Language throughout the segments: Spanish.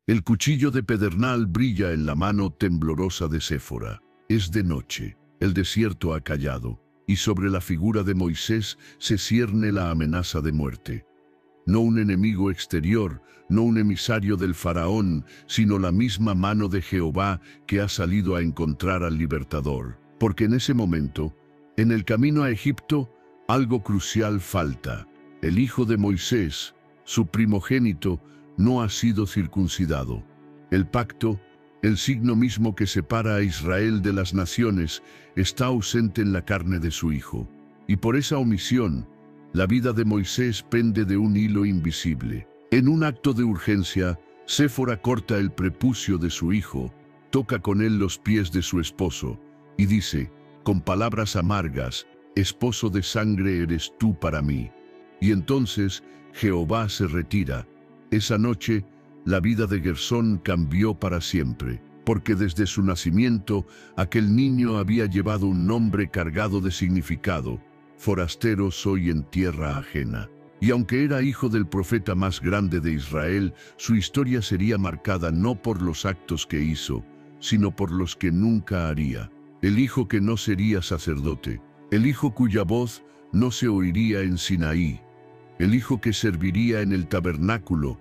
El cuchillo de pedernal brilla en la mano temblorosa de Séfora. Es de noche, el desierto ha callado, y sobre la figura de Moisés se cierne la amenaza de muerte. No un enemigo exterior, no un emisario del faraón, sino la misma mano de Jehová que ha salido a encontrar al libertador. Porque en ese momento, en el camino a Egipto, algo crucial falta. El hijo de Moisés, su primogénito, no ha sido circuncidado. El pacto, el signo mismo que separa a Israel de las naciones, está ausente en la carne de su hijo. Y por esa omisión, la vida de Moisés pende de un hilo invisible. En un acto de urgencia, Séfora corta el prepucio de su hijo, toca con él los pies de su esposo, y dice, con palabras amargas, «Esposo de sangre eres tú para mí». Y entonces Jehová se retira. Esa noche, la vida de Gersón cambió para siempre, porque desde su nacimiento, aquel niño había llevado un nombre cargado de significado: forastero soy en tierra ajena. Y aunque era hijo del profeta más grande de Israel, su historia sería marcada no por los actos que hizo, sino por los que nunca haría. El hijo que no sería sacerdote, el hijo cuya voz no se oiría en Sinaí, el hijo que serviría en el tabernáculo,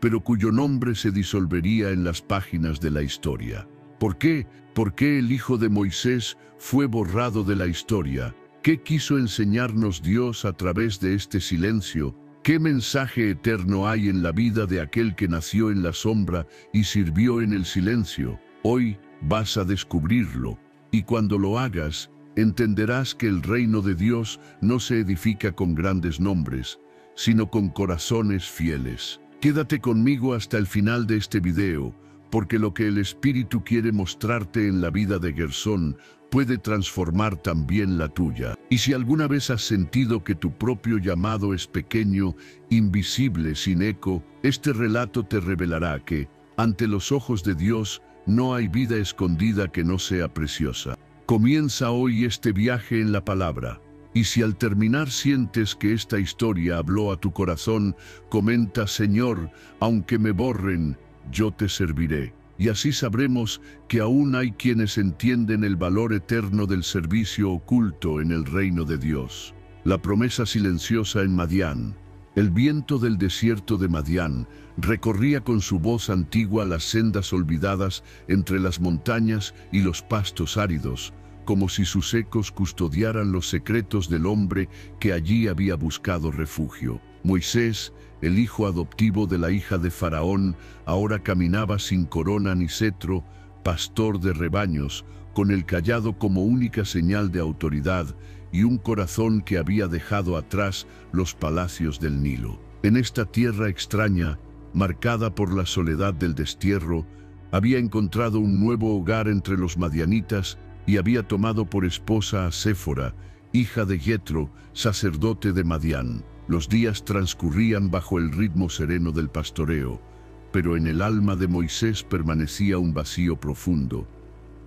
pero cuyo nombre se disolvería en las páginas de la historia. ¿Por qué? ¿Por qué el hijo de Moisés fue borrado de la historia? ¿Qué quiso enseñarnos Dios a través de este silencio? ¿Qué mensaje eterno hay en la vida de aquel que nació en la sombra y sirvió en el silencio? Hoy vas a descubrirlo, y cuando lo hagas, entenderás que el reino de Dios no se edifica con grandes nombres, sino con corazones fieles. Quédate conmigo hasta el final de este video, porque lo que el Espíritu quiere mostrarte en la vida de Gersón puede transformar también la tuya. Y si alguna vez has sentido que tu propio llamado es pequeño, invisible, sin eco, este relato te revelará que, ante los ojos de Dios, no hay vida escondida que no sea preciosa. Comienza hoy este viaje en la palabra. Y si al terminar sientes que esta historia habló a tu corazón, comenta: Señor, aunque me borren, yo te serviré. Y así sabremos que aún hay quienes entienden el valor eterno del servicio oculto en el reino de Dios. La promesa silenciosa en Madián. El viento del desierto de Madián recorría con su voz antigua las sendas olvidadas entre las montañas y los pastos áridos, como si sus ecos custodiaran los secretos del hombre que allí había buscado refugio. Moisés, el hijo adoptivo de la hija de Faraón, ahora caminaba sin corona ni cetro, pastor de rebaños, con el cayado como única señal de autoridad y un corazón que había dejado atrás los palacios del Nilo. En esta tierra extraña, marcada por la soledad del destierro, había encontrado un nuevo hogar entre los madianitas y había tomado por esposa a Séfora, hija de Jetro, sacerdote de Madián. Los días transcurrían bajo el ritmo sereno del pastoreo, pero en el alma de Moisés permanecía un vacío profundo,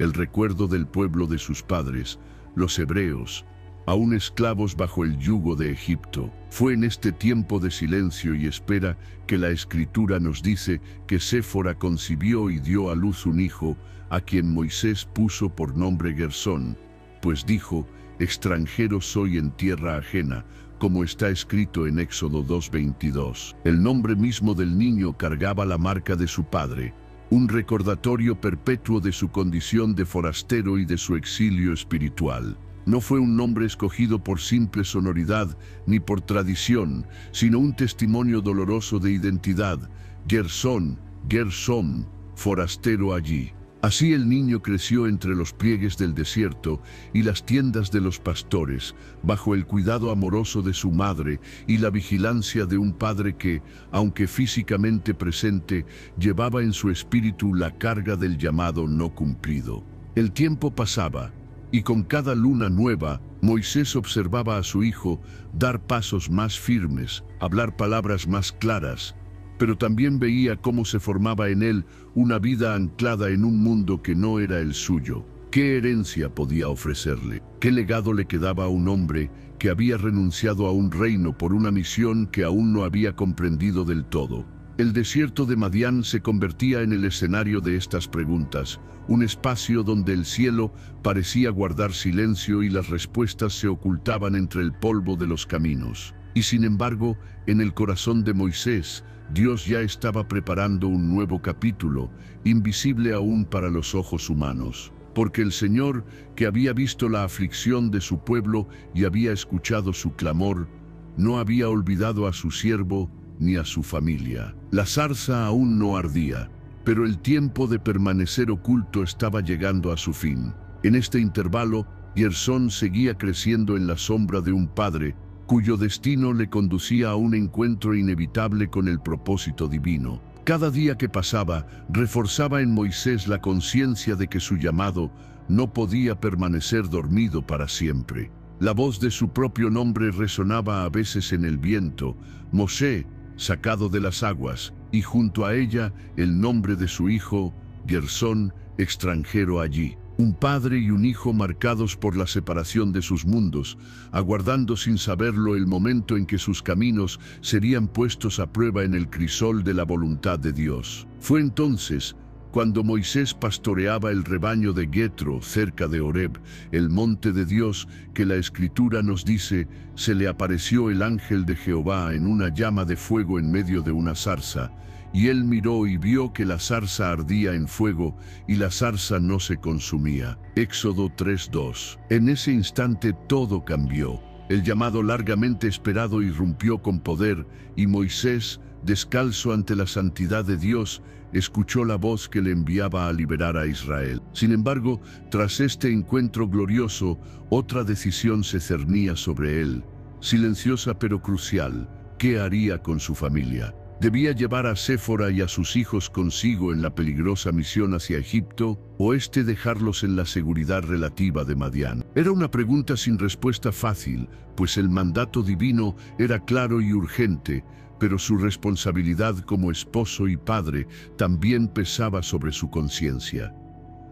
el recuerdo del pueblo de sus padres, los hebreos, aún esclavos bajo el yugo de Egipto. Fue en este tiempo de silencio y espera que la Escritura nos dice que Séfora concibió y dio a luz un hijo, a quien Moisés puso por nombre Gersón, pues dijo: extranjero soy en tierra ajena, como está escrito en Éxodo 2:22. El nombre mismo del niño cargaba la marca de su padre, un recordatorio perpetuo de su condición de forastero y de su exilio espiritual. No fue un nombre escogido por simple sonoridad ni por tradición, sino un testimonio doloroso de identidad: Gersón, Gersom, forastero allí. Así el niño creció entre los pliegues del desierto y las tiendas de los pastores, bajo el cuidado amoroso de su madre y la vigilancia de un padre que, aunque físicamente presente, llevaba en su espíritu la carga del llamado no cumplido. El tiempo pasaba, y con cada luna nueva, Moisés observaba a su hijo dar pasos más firmes, hablar palabras más claras, pero también veía cómo se formaba en él una vida anclada en un mundo que no era el suyo. ¿Qué herencia podía ofrecerle? ¿Qué legado le quedaba a un hombre que había renunciado a un reino por una misión que aún no había comprendido del todo? El desierto de Madián se convertía en el escenario de estas preguntas, un espacio donde el cielo parecía guardar silencio y las respuestas se ocultaban entre el polvo de los caminos. Y sin embargo, en el corazón de Moisés, Dios ya estaba preparando un nuevo capítulo, invisible aún para los ojos humanos. Porque el Señor, que había visto la aflicción de su pueblo y había escuchado su clamor, no había olvidado a su siervo ni a su familia. La zarza aún no ardía, pero el tiempo de permanecer oculto estaba llegando a su fin. En este intervalo, Gersón seguía creciendo en la sombra de un padre, cuyo destino le conducía a un encuentro inevitable con el propósito divino. Cada día que pasaba, reforzaba en Moisés la conciencia de que su llamado no podía permanecer dormido para siempre. La voz de su propio nombre resonaba a veces en el viento, Mosé, sacado de las aguas, y junto a ella el nombre de su hijo, Gersón, extranjero allí. Un padre y un hijo marcados por la separación de sus mundos, aguardando sin saberlo el momento en que sus caminos serían puestos a prueba en el crisol de la voluntad de Dios. Fue entonces cuando Moisés pastoreaba el rebaño de Jetro cerca de Horeb, el monte de Dios, que la Escritura nos dice, se le apareció el ángel de Jehová en una llama de fuego en medio de una zarza, y él miró y vio que la zarza ardía en fuego, y la zarza no se consumía. Éxodo 3:2. En ese instante todo cambió. El llamado largamente esperado irrumpió con poder, y Moisés, descalzo ante la santidad de Dios, escuchó la voz que le enviaba a liberar a Israel. Sin embargo, tras este encuentro glorioso, otra decisión se cernía sobre él, silenciosa pero crucial. ¿Qué haría con su familia? ¿Debía llevar a Séfora y a sus hijos consigo en la peligrosa misión hacia Egipto, o dejarlos en la seguridad relativa de Madián? Era una pregunta sin respuesta fácil, pues el mandato divino era claro y urgente, pero su responsabilidad como esposo y padre también pesaba sobre su conciencia.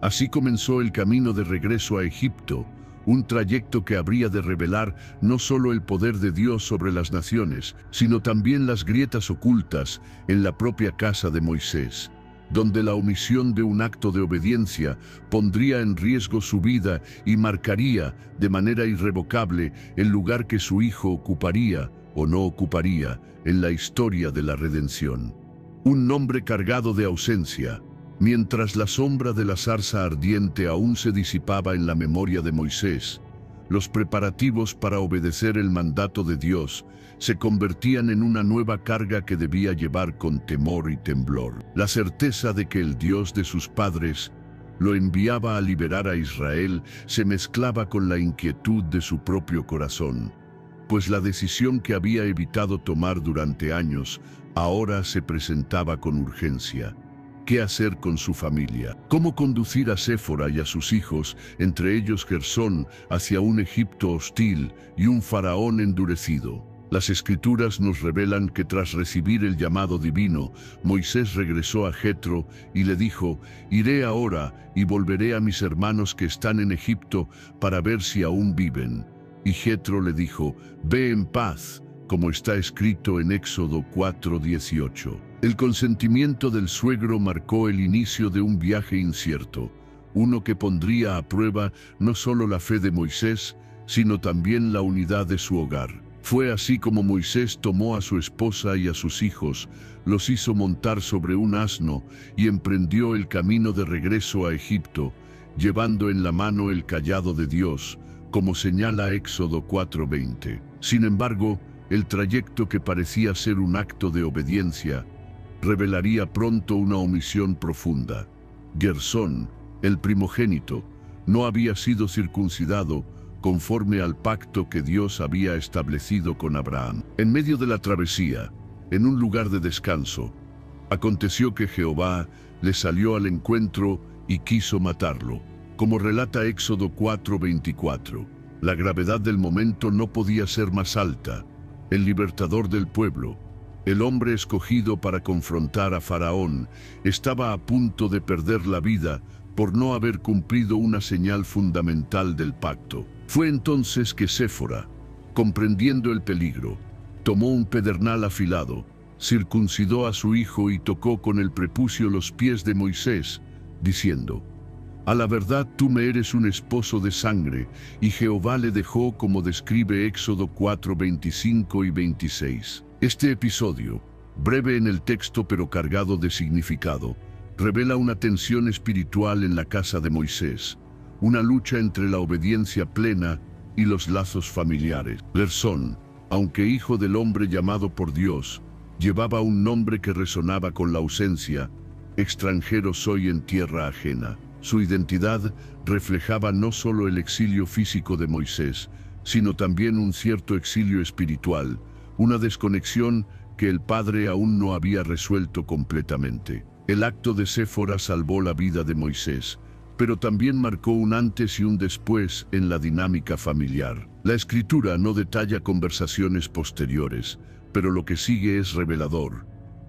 Así comenzó el camino de regreso a Egipto, un trayecto que habría de revelar no solo el poder de Dios sobre las naciones, sino también las grietas ocultas en la propia casa de Moisés, donde la omisión de un acto de obediencia pondría en riesgo su vida y marcaría de manera irrevocable el lugar que su hijo ocuparía o no ocuparía en la historia de la redención. Un nombre cargado de ausencia. Mientras la sombra de la zarza ardiente aún se disipaba en la memoria de Moisés, los preparativos para obedecer el mandato de Dios se convertían en una nueva carga que debía llevar con temor y temblor. La certeza de que el Dios de sus padres lo enviaba a liberar a Israel se mezclaba con la inquietud de su propio corazón, pues la decisión que había evitado tomar durante años ahora se presentaba con urgencia. ¿Qué hacer con su familia? ¿Cómo conducir a Séfora y a sus hijos, entre ellos Gersón, hacia un Egipto hostil y un faraón endurecido? Las Escrituras nos revelan que tras recibir el llamado divino, Moisés regresó a Jetro y le dijo: «Iré ahora y volveré a mis hermanos que están en Egipto para ver si aún viven». Y Jetro le dijo: «Ve en paz», como está escrito en Éxodo 4:18. El consentimiento del suegro marcó el inicio de un viaje incierto, uno que pondría a prueba no solo la fe de Moisés, sino también la unidad de su hogar. Fue así como Moisés tomó a su esposa y a sus hijos, los hizo montar sobre un asno y emprendió el camino de regreso a Egipto, llevando en la mano el cayado de Dios, como señala Éxodo 4:20. Sin embargo, el trayecto que parecía ser un acto de obediencia, revelaría pronto una omisión profunda. Gersón, el primogénito, no había sido circuncidado conforme al pacto que Dios había establecido con Abraham. En medio de la travesía, en un lugar de descanso, aconteció que Jehová le salió al encuentro y quiso matarlo. Como relata Éxodo 4:24, la gravedad del momento no podía ser más alta. El libertador del pueblo, el hombre escogido para confrontar a Faraón, estaba a punto de perder la vida por no haber cumplido una señal fundamental del pacto. Fue entonces que Séfora, comprendiendo el peligro, tomó un pedernal afilado circuncidó a su hijo y tocó con el prepucio los pies de Moisés, diciendo: a la verdad tú me eres un esposo de sangre, y Jehová le dejó, como describe Éxodo 4, 25 y 26. Este episodio, breve en el texto pero cargado de significado, revela una tensión espiritual en la casa de Moisés, una lucha entre la obediencia plena y los lazos familiares. Gersón, aunque hijo del hombre llamado por Dios, llevaba un nombre que resonaba con la ausencia: extranjero soy en tierra ajena. Su identidad reflejaba no solo el exilio físico de Moisés, sino también un cierto exilio espiritual, una desconexión que el padre aún no había resuelto completamente. El acto de Séfora salvó la vida de Moisés, pero también marcó un antes y un después en la dinámica familiar. La Escritura no detalla conversaciones posteriores, pero lo que sigue es revelador.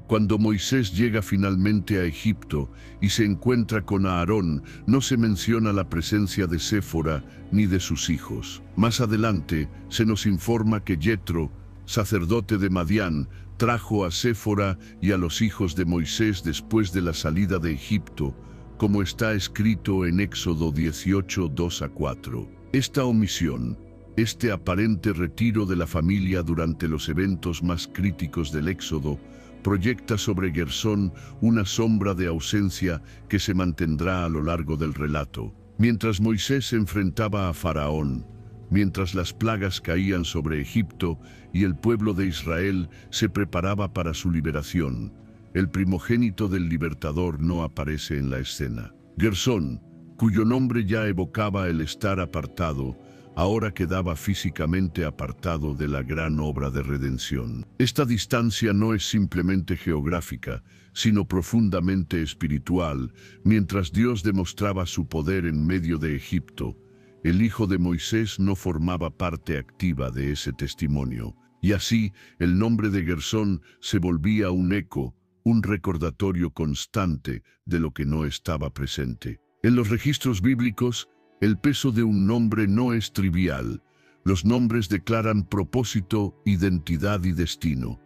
Cuando Moisés llega finalmente a Egipto y se encuentra con Aarón, no se menciona la presencia de Séfora ni de sus hijos. Más adelante se nos informa que Yetro, sacerdote de Madián, trajo a Séfora y a los hijos de Moisés después de la salida de Egipto, como está escrito en Éxodo 18, 2-4. Esta omisión, este aparente retiro de la familia durante los eventos más críticos del Éxodo, proyecta sobre Gersón una sombra de ausencia que se mantendrá a lo largo del relato. Mientras Moisés se enfrentaba a Faraón, mientras las plagas caían sobre Egipto y el pueblo de Israel se preparaba para su liberación, el primogénito del libertador no aparece en la escena. Gersón, cuyo nombre ya evocaba el estar apartado, ahora quedaba físicamente apartado de la gran obra de redención. Esta distancia no es simplemente geográfica, sino profundamente espiritual. Mientras Dios demostraba su poder en medio de Egipto, el hijo de Moisés no formaba parte activa de ese testimonio, y así el nombre de Gersón se volvía un eco, un recordatorio constante de lo que no estaba presente. En los registros bíblicos, el peso de un nombre no es trivial. Los nombres declaran propósito, identidad y destino.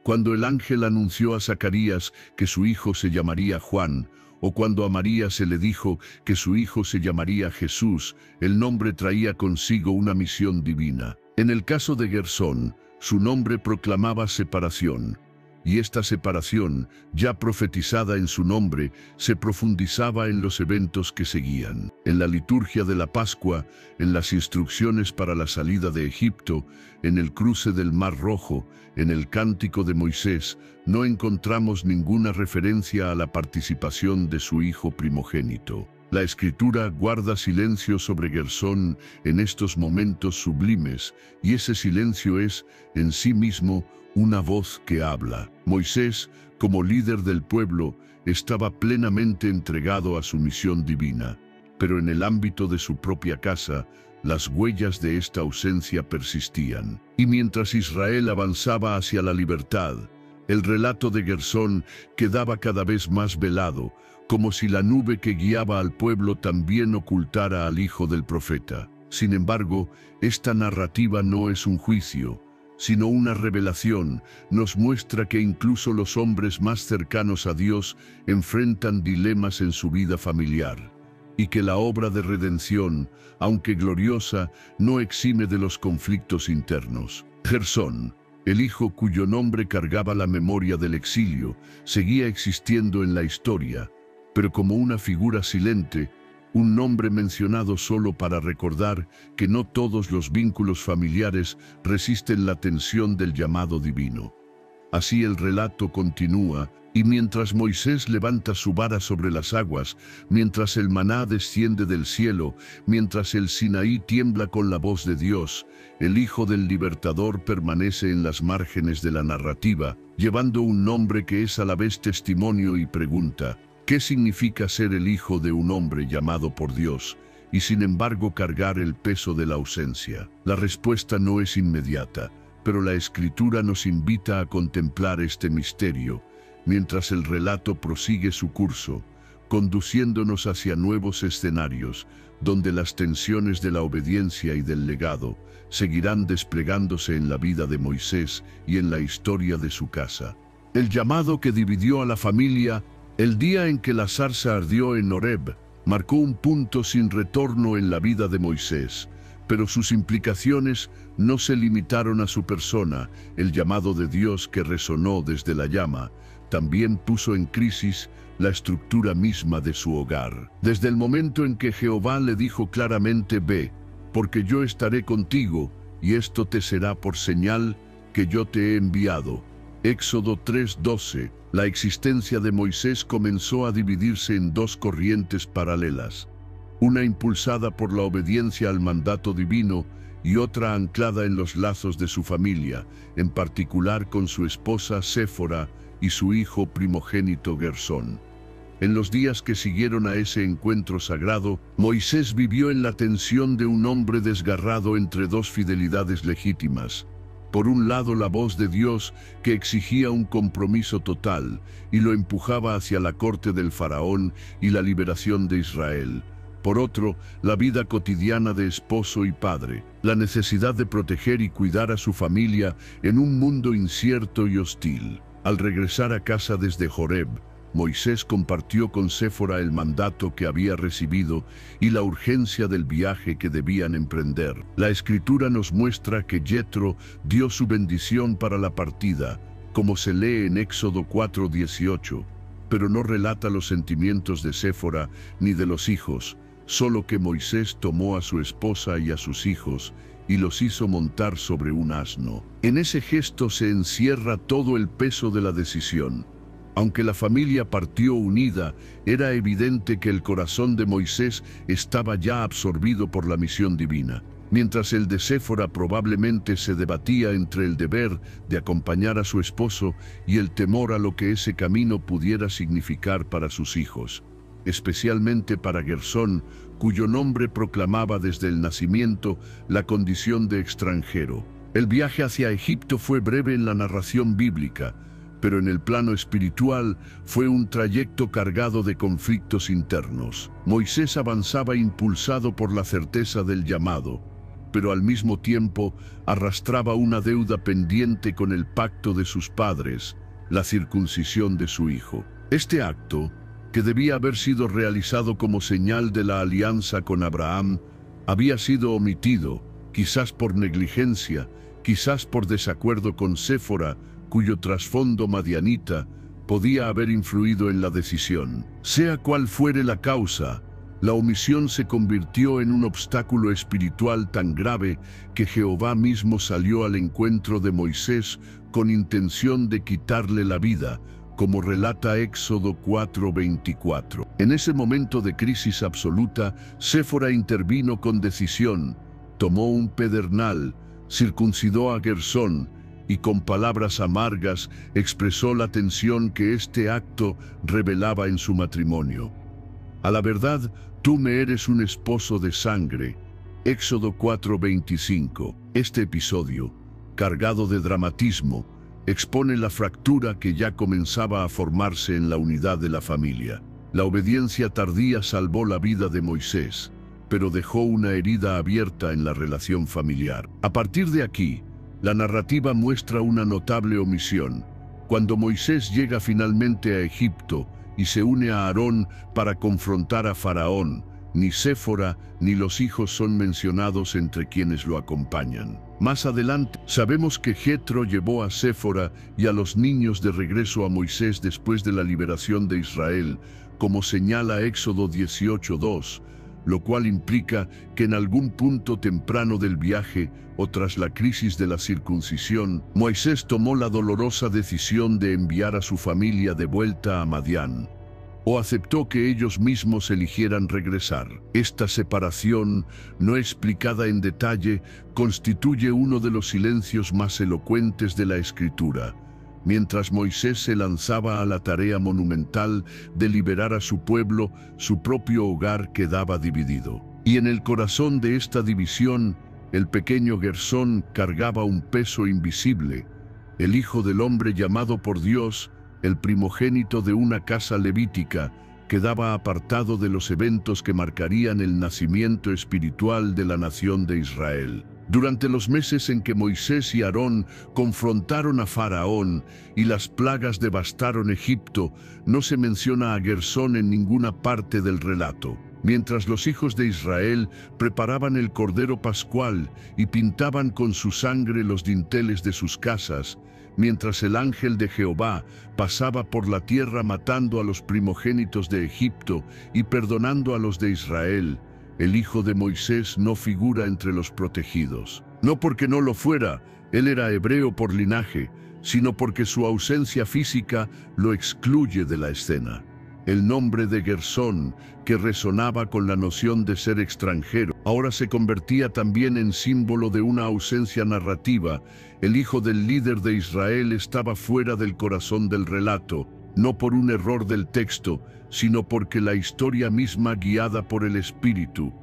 Cuando el ángel anunció a Zacarías que su hijo se llamaría Juan, o cuando a María se le dijo que su hijo se llamaría Jesús, el nombre traía consigo una misión divina. En el caso de Gersón, su nombre proclamaba separación. Y esta separación, ya profetizada en su nombre, se profundizaba en los eventos que seguían. En la liturgia de la Pascua, en las instrucciones para la salida de Egipto, en el cruce del Mar Rojo, en el Cántico de Moisés, no encontramos ninguna referencia a la participación de su hijo primogénito. La Escritura guarda silencio sobre Gersón en estos momentos sublimes, y ese silencio es, en sí mismo, una voz que habla. Moisés, como líder del pueblo, estaba plenamente entregado a su misión divina, pero en el ámbito de su propia casa, las huellas de esta ausencia persistían. Y mientras Israel avanzaba hacia la libertad, el relato de Gersón quedaba cada vez más velado, como si la nube que guiaba al pueblo también ocultara al hijo del profeta. Sin embargo, esta narrativa no es un juicio, sino una revelación. Nos muestra que incluso los hombres más cercanos a Dios enfrentan dilemas en su vida familiar, y que la obra de redención, aunque gloriosa, no exime de los conflictos internos. Gersón, el hijo cuyo nombre cargaba la memoria del exilio, seguía existiendo en la historia, pero como una figura silente, un nombre mencionado solo para recordar que no todos los vínculos familiares resisten la tensión del llamado divino. Así el relato continúa, y mientras Moisés levanta su vara sobre las aguas, mientras el maná desciende del cielo, mientras el Sinaí tiembla con la voz de Dios, el Hijo del Libertador permanece en las márgenes de la narrativa, llevando un nombre que es a la vez testimonio y pregunta. ¿Qué significa ser el hijo de un hombre llamado por Dios, y sin embargo cargar el peso de la ausencia? La respuesta no es inmediata, pero la Escritura nos invita a contemplar este misterio, mientras el relato prosigue su curso, conduciéndonos hacia nuevos escenarios, donde las tensiones de la obediencia y del legado seguirán desplegándose en la vida de Moisés y en la historia de su casa. El llamado que dividió a la familia, el día en que la zarza ardió en Horeb, marcó un punto sin retorno en la vida de Moisés, pero sus implicaciones no se limitaron a su persona. El llamado de Dios que resonó desde la llama también puso en crisis la estructura misma de su hogar. Desde el momento en que Jehová le dijo claramente: «Ve, porque yo estaré contigo, y esto te será por señal que yo te he enviado». Éxodo 3:12. La existencia de Moisés comenzó a dividirse en dos corrientes paralelas, una impulsada por la obediencia al mandato divino y otra anclada en los lazos de su familia, en particular con su esposa Séfora y su hijo primogénito Gersón. En los días que siguieron a ese encuentro sagrado, Moisés vivió en la tensión de un hombre desgarrado entre dos fidelidades legítimas. Por un lado, la voz de Dios que exigía un compromiso total y lo empujaba hacia la corte del faraón y la liberación de Israel. Por otro, la vida cotidiana de esposo y padre, la necesidad de proteger y cuidar a su familia en un mundo incierto y hostil. Al regresar a casa desde Horeb, Moisés compartió con Séfora el mandato que había recibido y la urgencia del viaje que debían emprender. La Escritura nos muestra que Jetro dio su bendición para la partida, como se lee en Éxodo 4:18, pero no relata los sentimientos de Séfora ni de los hijos, solo que Moisés tomó a su esposa y a sus hijos y los hizo montar sobre un asno. En ese gesto se encierra todo el peso de la decisión. Aunque la familia partió unida, era evidente que el corazón de Moisés estaba ya absorbido por la misión divina, mientras el de Séfora probablemente se debatía entre el deber de acompañar a su esposo y el temor a lo que ese camino pudiera significar para sus hijos, especialmente para Gersón, cuyo nombre proclamaba desde el nacimiento la condición de extranjero. El viaje hacia Egipto fue breve en la narración bíblica, pero en el plano espiritual fue un trayecto cargado de conflictos internos. Moisés avanzaba impulsado por la certeza del llamado, pero al mismo tiempo arrastraba una deuda pendiente con el pacto de sus padres, la circuncisión de su hijo. Este acto, que debía haber sido realizado como señal de la alianza con Abraham, había sido omitido, quizás por negligencia, quizás por desacuerdo con Séfora, cuyo trasfondo madianita podía haber influido en la decisión. Sea cual fuere la causa, la omisión se convirtió en un obstáculo espiritual tan grave que Jehová mismo salió al encuentro de Moisés con intención de quitarle la vida, como relata Éxodo 4:24. En ese momento de crisis absoluta, Séfora intervino con decisión, tomó un pedernal, circuncidó a Gersón, y con palabras amargas expresó la tensión que este acto revelaba en su matrimonio. A la verdad, tú me eres un esposo de sangre. Éxodo 4:25. Este episodio, cargado de dramatismo, expone la fractura que ya comenzaba a formarse en la unidad de la familia. La obediencia tardía salvó la vida de Moisés, pero dejó una herida abierta en la relación familiar. A partir de aquí, la narrativa muestra una notable omisión. Cuando Moisés llega finalmente a Egipto y se une a Aarón para confrontar a Faraón, ni Séfora ni los hijos son mencionados entre quienes lo acompañan. Más adelante, sabemos que Jetro llevó a Séfora y a los niños de regreso a Moisés después de la liberación de Israel, como señala Éxodo 18:2, lo cual implica que en algún punto temprano del viaje o tras la crisis de la circuncisión, Moisés tomó la dolorosa decisión de enviar a su familia de vuelta a Madián, o aceptó que ellos mismos eligieran regresar. Esta separación, no explicada en detalle, constituye uno de los silencios más elocuentes de la Escritura. Mientras Moisés se lanzaba a la tarea monumental de liberar a su pueblo, su propio hogar quedaba dividido. Y en el corazón de esta división, el pequeño Gersón cargaba un peso invisible, el hijo del hombre llamado por Dios, el primogénito de una casa levítica, quedaba apartado de los eventos que marcarían el nacimiento espiritual de la nación de Israel. Durante los meses en que Moisés y Aarón confrontaron a Faraón y las plagas devastaron Egipto, no se menciona a Gersón en ninguna parte del relato. Mientras los hijos de Israel preparaban el cordero pascual y pintaban con su sangre los dinteles de sus casas, mientras el ángel de Jehová pasaba por la tierra matando a los primogénitos de Egipto y perdonando a los de Israel, el hijo de Moisés no figura entre los protegidos. No porque no lo fuera, él era hebreo por linaje, sino porque su ausencia física lo excluye de la escena. El nombre de Gersón, que resonaba con la noción de ser extranjero, ahora se convertía también en símbolo de una ausencia narrativa. El hijo del líder de Israel estaba fuera del corazón del relato, no por un error del texto, sino porque la historia misma, guiada por el Espíritu,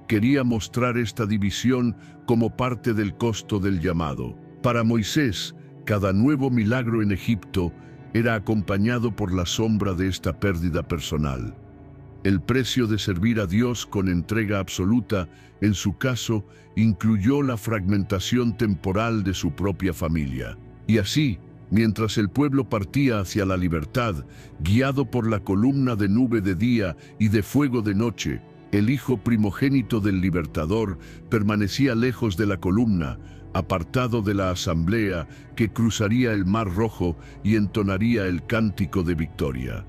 quería mostrar esta división como parte del costo del llamado. Para Moisés, cada nuevo milagro en Egipto era acompañado por la sombra de esta pérdida personal. El precio de servir a Dios con entrega absoluta, en su caso, incluyó la fragmentación temporal de su propia familia. Y así, mientras el pueblo partía hacia la libertad, guiado por la columna de nube de día y de fuego de noche, el hijo primogénito del libertador permanecía lejos de la columna, apartado de la asamblea que cruzaría el Mar Rojo y entonaría el cántico de victoria.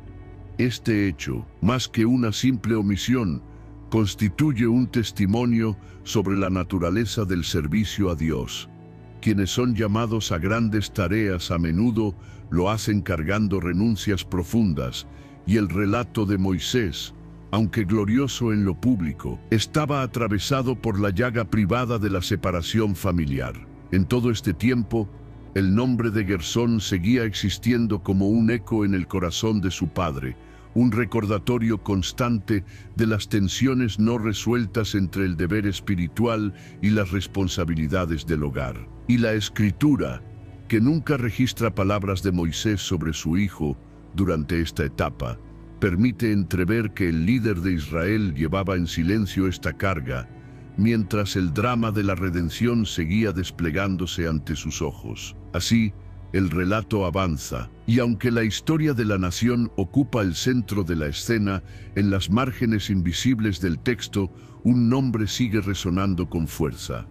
Este hecho, más que una simple omisión, constituye un testimonio sobre la naturaleza del servicio a Dios. Quienes son llamados a grandes tareas a menudo lo hacen cargando renuncias profundas, y el relato de Moisés, aunque glorioso en lo público, estaba atravesado por la llaga privada de la separación familiar. En todo este tiempo, el nombre de Gersón seguía existiendo como un eco en el corazón de su padre, un recordatorio constante de las tensiones no resueltas entre el deber espiritual y las responsabilidades del hogar. Y la Escritura, que nunca registra palabras de Moisés sobre su hijo durante esta etapa, permite entrever que el líder de Israel llevaba en silencio esta carga, mientras el drama de la redención seguía desplegándose ante sus ojos. Así, el relato avanza, y aunque la historia de la nación ocupa el centro de la escena, en las márgenes invisibles del texto, un nombre sigue resonando con fuerza.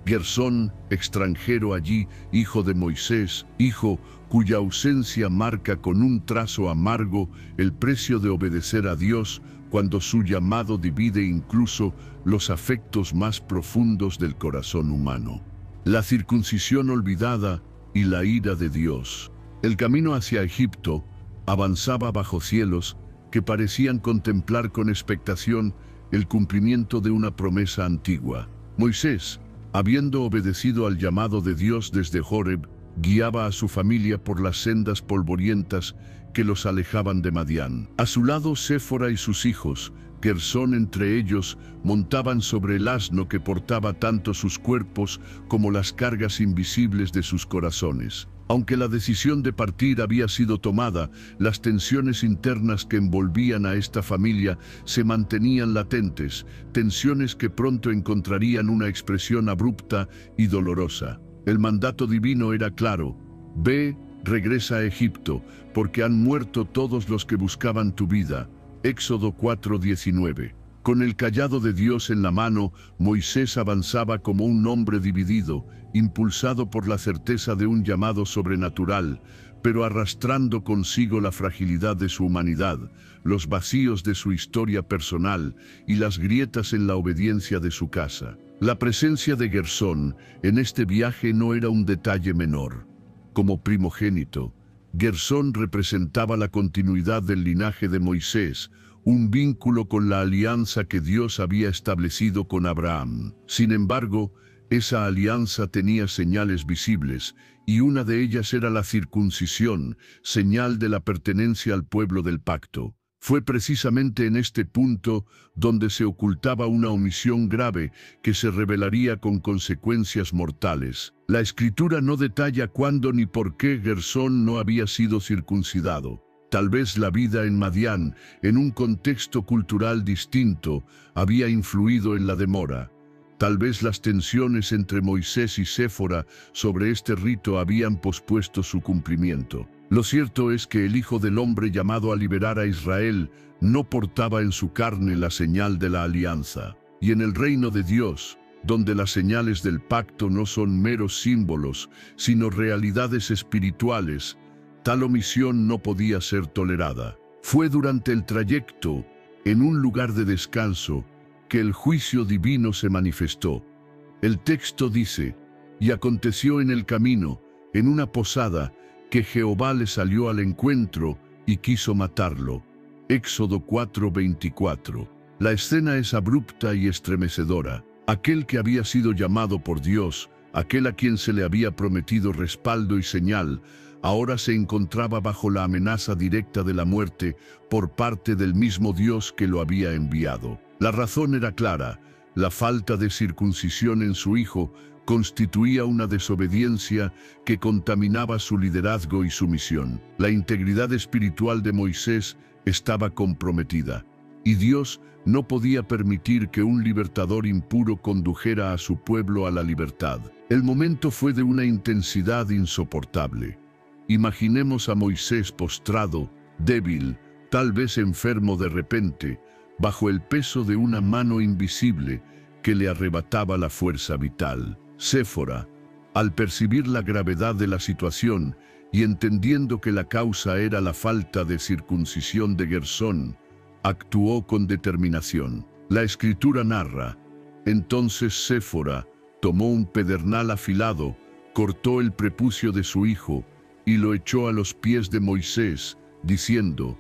Gersón, extranjero allí, hijo de Moisés, hijo cuya ausencia marca con un trazo amargo el precio de obedecer a Dios cuando su llamado divide incluso los afectos más profundos del corazón humano. La circuncisión olvidada y la ira de Dios. El camino hacia Egipto avanzaba bajo cielos que parecían contemplar con expectación el cumplimiento de una promesa antigua. Moisés, habiendo obedecido al llamado de Dios desde Horeb, guiaba a su familia por las sendas polvorientas que los alejaban de Madián. A su lado, Séfora y sus hijos, Gersón entre ellos, montaban sobre el asno que portaba tanto sus cuerpos como las cargas invisibles de sus corazones. Aunque la decisión de partir había sido tomada, las tensiones internas que envolvían a esta familia se mantenían latentes, tensiones que pronto encontrarían una expresión abrupta y dolorosa. El mandato divino era claro: ve, regresa a Egipto, porque han muerto todos los que buscaban tu vida. Éxodo 4:19. Con el cayado de Dios en la mano, Moisés avanzaba como un hombre dividido, impulsado por la certeza de un llamado sobrenatural, pero arrastrando consigo la fragilidad de su humanidad, los vacíos de su historia personal y las grietas en la obediencia de su casa. La presencia de Gersón en este viaje no era un detalle menor. Como primogénito, Gersón representaba la continuidad del linaje de Moisés, un vínculo con la alianza que Dios había establecido con Abraham. Sin embargo, esa alianza tenía señales visibles, y una de ellas era la circuncisión, señal de la pertenencia al pueblo del pacto. Fue precisamente en este punto donde se ocultaba una omisión grave que se revelaría con consecuencias mortales. La Escritura no detalla cuándo ni por qué Gersón no había sido circuncidado. Tal vez la vida en Madián, en un contexto cultural distinto, había influido en la demora. Tal vez las tensiones entre Moisés y Séfora sobre este rito habían pospuesto su cumplimiento. Lo cierto es que el Hijo del Hombre llamado a liberar a Israel no portaba en su carne la señal de la alianza. Y en el reino de Dios, donde las señales del pacto no son meros símbolos, sino realidades espirituales, tal omisión no podía ser tolerada. Fue durante el trayecto, en un lugar de descanso, que el juicio divino se manifestó. El texto dice: «Y aconteció en el camino, en una posada, que Jehová le salió al encuentro y quiso matarlo». Éxodo 4:24. La escena es abrupta y estremecedora. Aquel que había sido llamado por Dios, aquel a quien se le había prometido respaldo y señal, ahora se encontraba bajo la amenaza directa de la muerte por parte del mismo Dios que lo había enviado. La razón era clara: la falta de circuncisión en su hijo constituía una desobediencia que contaminaba su liderazgo y su misión. La integridad espiritual de Moisés estaba comprometida, y Dios no podía permitir que un libertador impuro condujera a su pueblo a la libertad. El momento fue de una intensidad insoportable. Imaginemos a Moisés postrado, débil, tal vez enfermo de repente, bajo el peso de una mano invisible que le arrebataba la fuerza vital. Séfora, al percibir la gravedad de la situación y entendiendo que la causa era la falta de circuncisión de Gersón, actuó con determinación. La Escritura narra: entonces Séfora tomó un pedernal afilado, cortó el prepucio de su hijo y lo echó a los pies de Moisés, diciendo: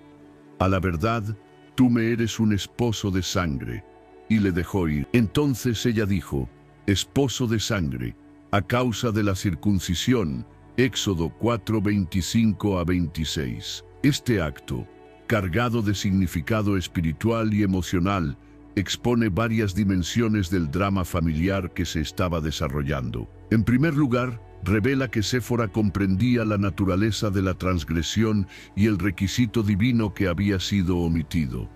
«A la verdad, tú me eres un esposo de sangre», y le dejó ir. Entonces ella dijo: «Esposo de sangre, a causa de la circuncisión». Éxodo 4:25-26. Este acto, cargado de significado espiritual y emocional, expone varias dimensiones del drama familiar que se estaba desarrollando. En primer lugar, revela que Séfora comprendía la naturaleza de la transgresión y el requisito divino que había sido omitido.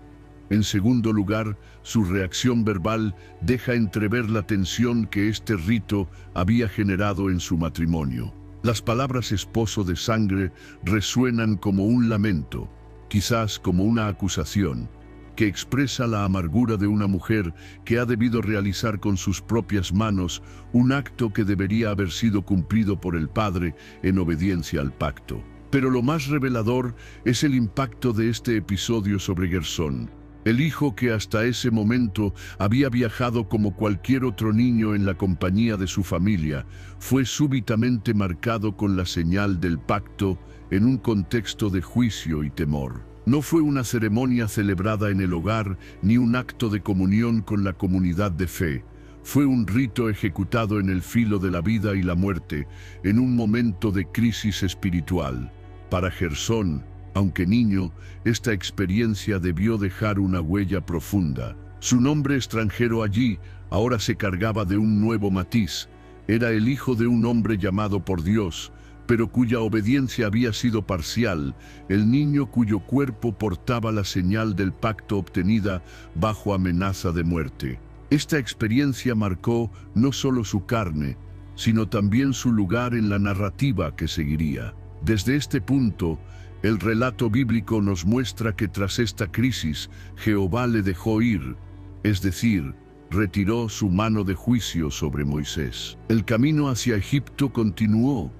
En segundo lugar, su reacción verbal deja entrever la tensión que este rito había generado en su matrimonio. Las palabras esposo de sangre resuenan como un lamento, quizás como una acusación, que expresa la amargura de una mujer que ha debido realizar con sus propias manos un acto que debería haber sido cumplido por el padre en obediencia al pacto. Pero lo más revelador es el impacto de este episodio sobre Gersón. El hijo que hasta ese momento había viajado como cualquier otro niño en la compañía de su familia, fue súbitamente marcado con la señal del pacto en un contexto de juicio y temor. No fue una ceremonia celebrada en el hogar ni un acto de comunión con la comunidad de fe. Fue un rito ejecutado en el filo de la vida y la muerte, en un momento de crisis espiritual. Para Gersón, aunque niño, esta experiencia debió dejar una huella profunda. Su nombre extranjero allí ahora se cargaba de un nuevo matiz. Era el hijo de un hombre llamado por Dios, pero cuya obediencia había sido parcial, el niño cuyo cuerpo portaba la señal del pacto obtenida bajo amenaza de muerte. Esta experiencia marcó no solo su carne, sino también su lugar en la narrativa que seguiría. Desde este punto, el relato bíblico nos muestra que tras esta crisis, Jehová le dejó ir, es decir, retiró su mano de juicio sobre Moisés. El camino hacia Egipto continuó,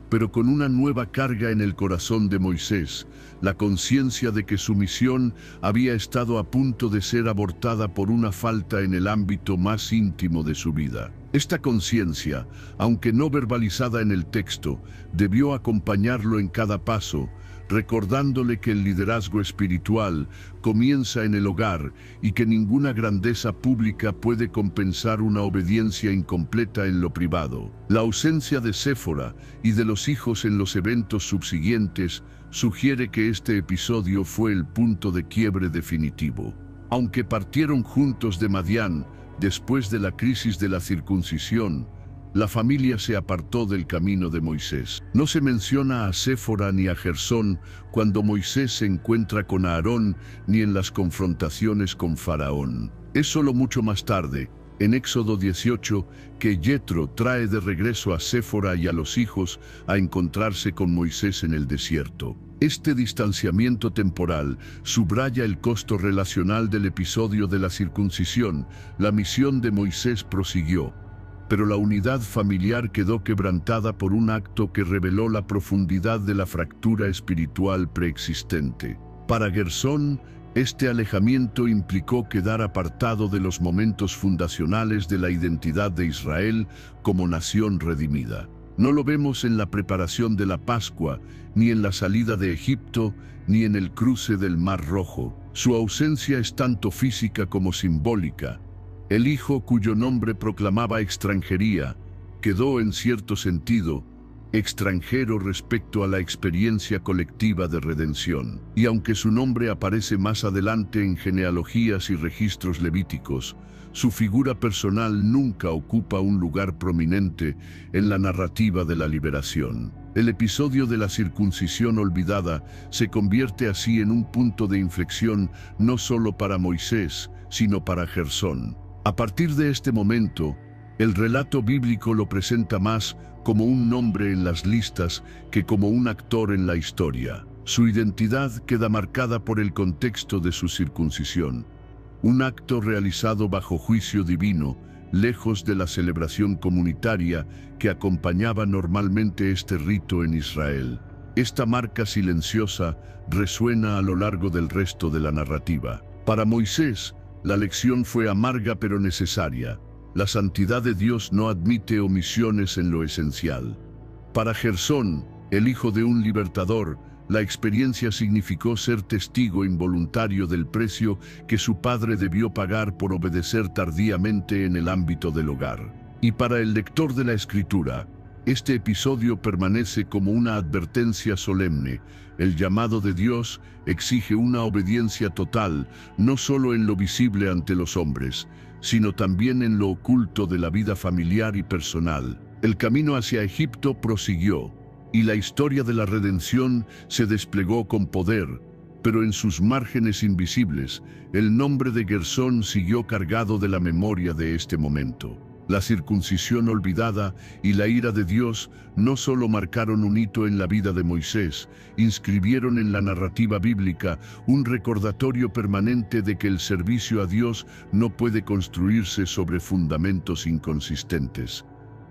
pero con una nueva carga en el corazón de Moisés, la conciencia de que su misión había estado a punto de ser abortada por una falta en el ámbito más íntimo de su vida. Esta conciencia, aunque no verbalizada en el texto, debió acompañarlo en cada paso, recordándole que el liderazgo espiritual comienza en el hogar y que ninguna grandeza pública puede compensar una obediencia incompleta en lo privado. La ausencia de Séfora y de los hijos en los eventos subsiguientes sugiere que este episodio fue el punto de quiebre definitivo. Aunque partieron juntos de Madián después de la crisis de la circuncisión, la familia se apartó del camino de Moisés. No se menciona a Séfora ni a Gersón cuando Moisés se encuentra con Aarón ni en las confrontaciones con Faraón. Es solo mucho más tarde, en Éxodo 18 que Yetro trae de regreso a Séfora y a los hijos a encontrarse con Moisés en el desierto. Este distanciamiento temporal subraya el costo relacional del episodio de la circuncisión. La misión de Moisés prosiguió, pero la unidad familiar quedó quebrantada por un acto que reveló la profundidad de la fractura espiritual preexistente. Para Gersón, este alejamiento implicó quedar apartado de los momentos fundacionales de la identidad de Israel como nación redimida. No lo vemos en la preparación de la Pascua, ni en la salida de Egipto, ni en el cruce del Mar Rojo. Su ausencia es tanto física como simbólica. El hijo cuyo nombre proclamaba extranjería, quedó en cierto sentido extranjero respecto a la experiencia colectiva de redención. Y aunque su nombre aparece más adelante en genealogías y registros levíticos, su figura personal nunca ocupa un lugar prominente en la narrativa de la liberación. El episodio de la circuncisión olvidada se convierte así en un punto de inflexión no solo para Moisés, sino para Gersón. A partir de este momento, el relato bíblico lo presenta más como un nombre en las listas que como un actor en la historia. Su identidad queda marcada por el contexto de su circuncisión, un acto realizado bajo juicio divino, lejos de la celebración comunitaria que acompañaba normalmente este rito en Israel. Esta marca silenciosa resuena a lo largo del resto de la narrativa. Para Moisés, la lección fue amarga pero necesaria. La santidad de Dios no admite omisiones en lo esencial. Para Gersón, el hijo de un libertador, la experiencia significó ser testigo involuntario del precio que su padre debió pagar por obedecer tardíamente en el ámbito del hogar. Y para el lector de la Escritura, este episodio permanece como una advertencia solemne. El llamado de Dios exige una obediencia total, no solo en lo visible ante los hombres, sino también en lo oculto de la vida familiar y personal. El camino hacia Egipto prosiguió, y la historia de la redención se desplegó con poder, pero en sus márgenes invisibles, el nombre de Gersón siguió cargado de la memoria de este momento. La circuncisión olvidada y la ira de Dios no solo marcaron un hito en la vida de Moisés, inscribieron en la narrativa bíblica un recordatorio permanente de que el servicio a Dios no puede construirse sobre fundamentos inconsistentes.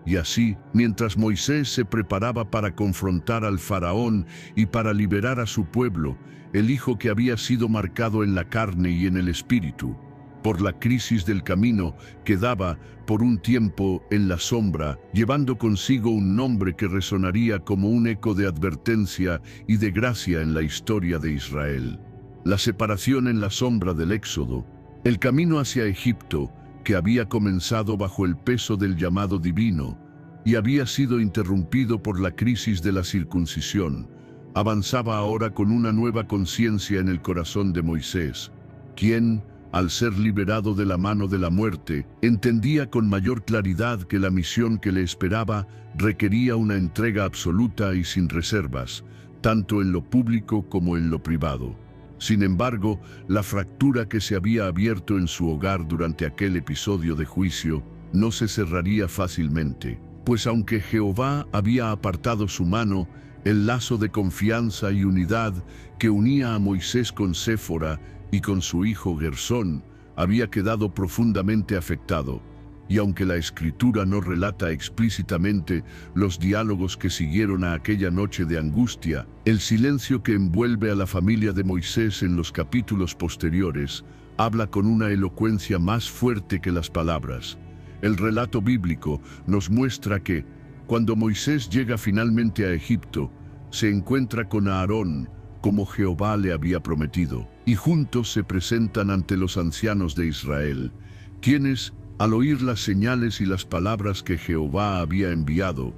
Y así, mientras Moisés se preparaba para confrontar al faraón y para liberar a su pueblo, el hijo que había sido marcado en la carne y en el espíritu, por la crisis del camino, quedaba por un tiempo en la sombra, llevando consigo un nombre que resonaría como un eco de advertencia y de gracia en la historia de Israel. La separación en la sombra del Éxodo, el camino hacia Egipto, que había comenzado bajo el peso del llamado divino y había sido interrumpido por la crisis de la circuncisión, avanzaba ahora con una nueva conciencia en el corazón de Moisés, quien, al ser liberado de la mano de la muerte, entendía con mayor claridad que la misión que le esperaba requería una entrega absoluta y sin reservas, tanto en lo público como en lo privado. Sin embargo, la fractura que se había abierto en su hogar durante aquel episodio de juicio no se cerraría fácilmente, pues aunque Jehová había apartado su mano, el lazo de confianza y unidad que unía a Moisés con Séfora y con su hijo Gersón había quedado profundamente afectado, y aunque la Escritura no relata explícitamente los diálogos que siguieron a aquella noche de angustia, el silencio que envuelve a la familia de Moisés en los capítulos posteriores habla con una elocuencia más fuerte que las palabras. El relato bíblico nos muestra que, cuando Moisés llega finalmente a Egipto, se encuentra con Aarón, como Jehová le había prometido, y juntos se presentan ante los ancianos de Israel, quienes, al oír las señales y las palabras que Jehová había enviado,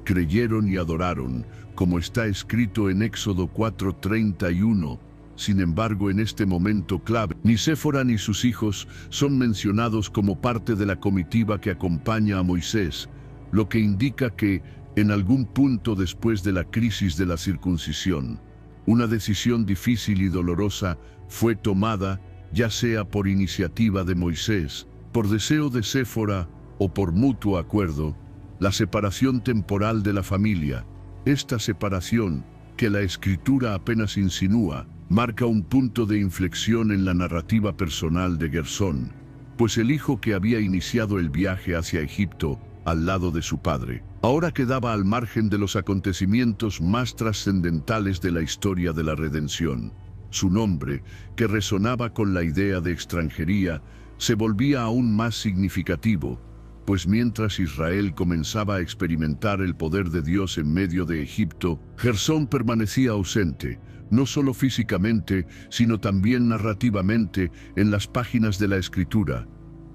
creyeron y adoraron, como está escrito en Éxodo 4:31. Sin embargo, en este momento clave, ni Séfora ni sus hijos son mencionados como parte de la comitiva que acompaña a Moisés, lo que indica que, en algún punto después de la crisis de la circuncisión, una decisión difícil y dolorosa fue tomada, ya sea por iniciativa de Moisés, por deseo de Séfora o por mutuo acuerdo, la separación temporal de la familia. Esta separación, que la Escritura apenas insinúa, marca un punto de inflexión en la narrativa personal de Gersón, pues el hijo que había iniciado el viaje hacia Egipto al lado de su padre, ahora quedaba al margen de los acontecimientos más trascendentales de la historia de la redención. Su nombre, que resonaba con la idea de extranjería, se volvía aún más significativo, pues mientras Israel comenzaba a experimentar el poder de Dios en medio de Egipto, Gersón permanecía ausente, no solo físicamente, sino también narrativamente en las páginas de la Escritura.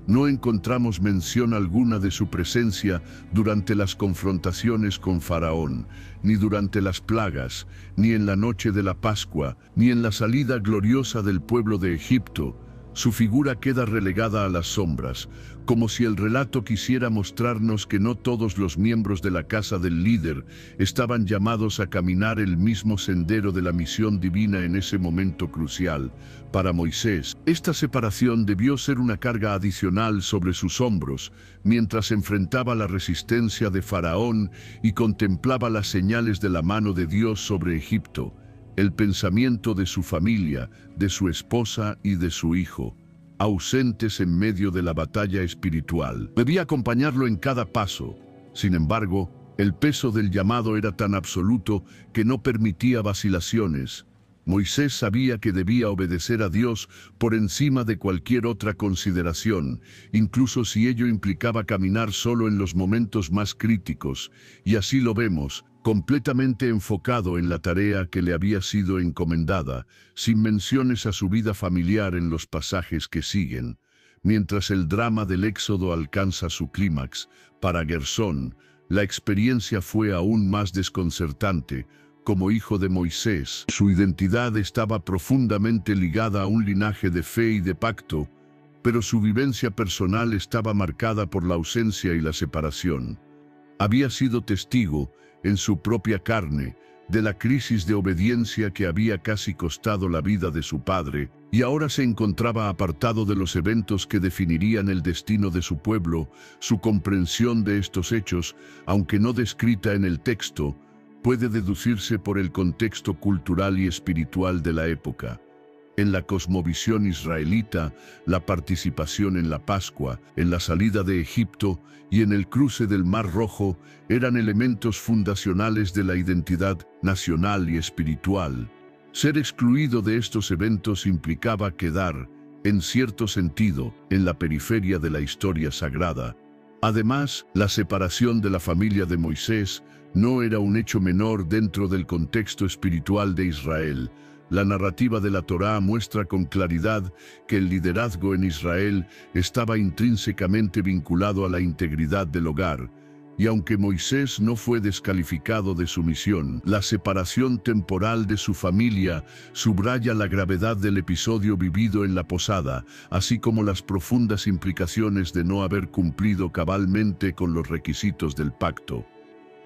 No encontramos mención alguna de su presencia durante las confrontaciones con Faraón, ni durante las plagas, ni en la noche de la Pascua, ni en la salida gloriosa del pueblo de Egipto. Su figura queda relegada a las sombras, como si el relato quisiera mostrarnos que no todos los miembros de la casa del líder estaban llamados a caminar el mismo sendero de la misión divina en ese momento crucial. Para Moisés, esta separación debió ser una carga adicional sobre sus hombros, mientras enfrentaba la resistencia de Faraón y contemplaba las señales de la mano de Dios sobre Egipto. El pensamiento de su familia, de su esposa y de su hijo, ausentes en medio de la batalla espiritual, debía acompañarlo en cada paso. Sin embargo, el peso del llamado era tan absoluto que no permitía vacilaciones. Moisés sabía que debía obedecer a Dios por encima de cualquier otra consideración, incluso si ello implicaba caminar solo en los momentos más críticos, y así lo vemos, completamente enfocado en la tarea que le había sido encomendada, sin menciones a su vida familiar en los pasajes que siguen. Mientras el drama del Éxodo alcanza su clímax, para Gersón, la experiencia fue aún más desconcertante. Como hijo de Moisés, su identidad estaba profundamente ligada a un linaje de fe y de pacto, pero su vivencia personal estaba marcada por la ausencia y la separación. Había sido testigo, en su propia carne, de la crisis de obediencia que había casi costado la vida de su padre, y ahora se encontraba apartado de los eventos que definirían el destino de su pueblo. Su comprensión de estos hechos, aunque no descrita en el texto, puede deducirse por el contexto cultural y espiritual de la época. En la cosmovisión israelita, la participación en la Pascua, en la salida de Egipto y en el cruce del Mar Rojo eran elementos fundacionales de la identidad nacional y espiritual. Ser excluido de estos eventos implicaba quedar, en cierto sentido, en la periferia de la historia sagrada. Además, la separación de la familia de Moisés no era un hecho menor dentro del contexto espiritual de Israel. La narrativa de la Torá muestra con claridad que el liderazgo en Israel estaba intrínsecamente vinculado a la integridad del hogar, y aunque Moisés no fue descalificado de su misión, la separación temporal de su familia subraya la gravedad del episodio vivido en la posada, así como las profundas implicaciones de no haber cumplido cabalmente con los requisitos del pacto.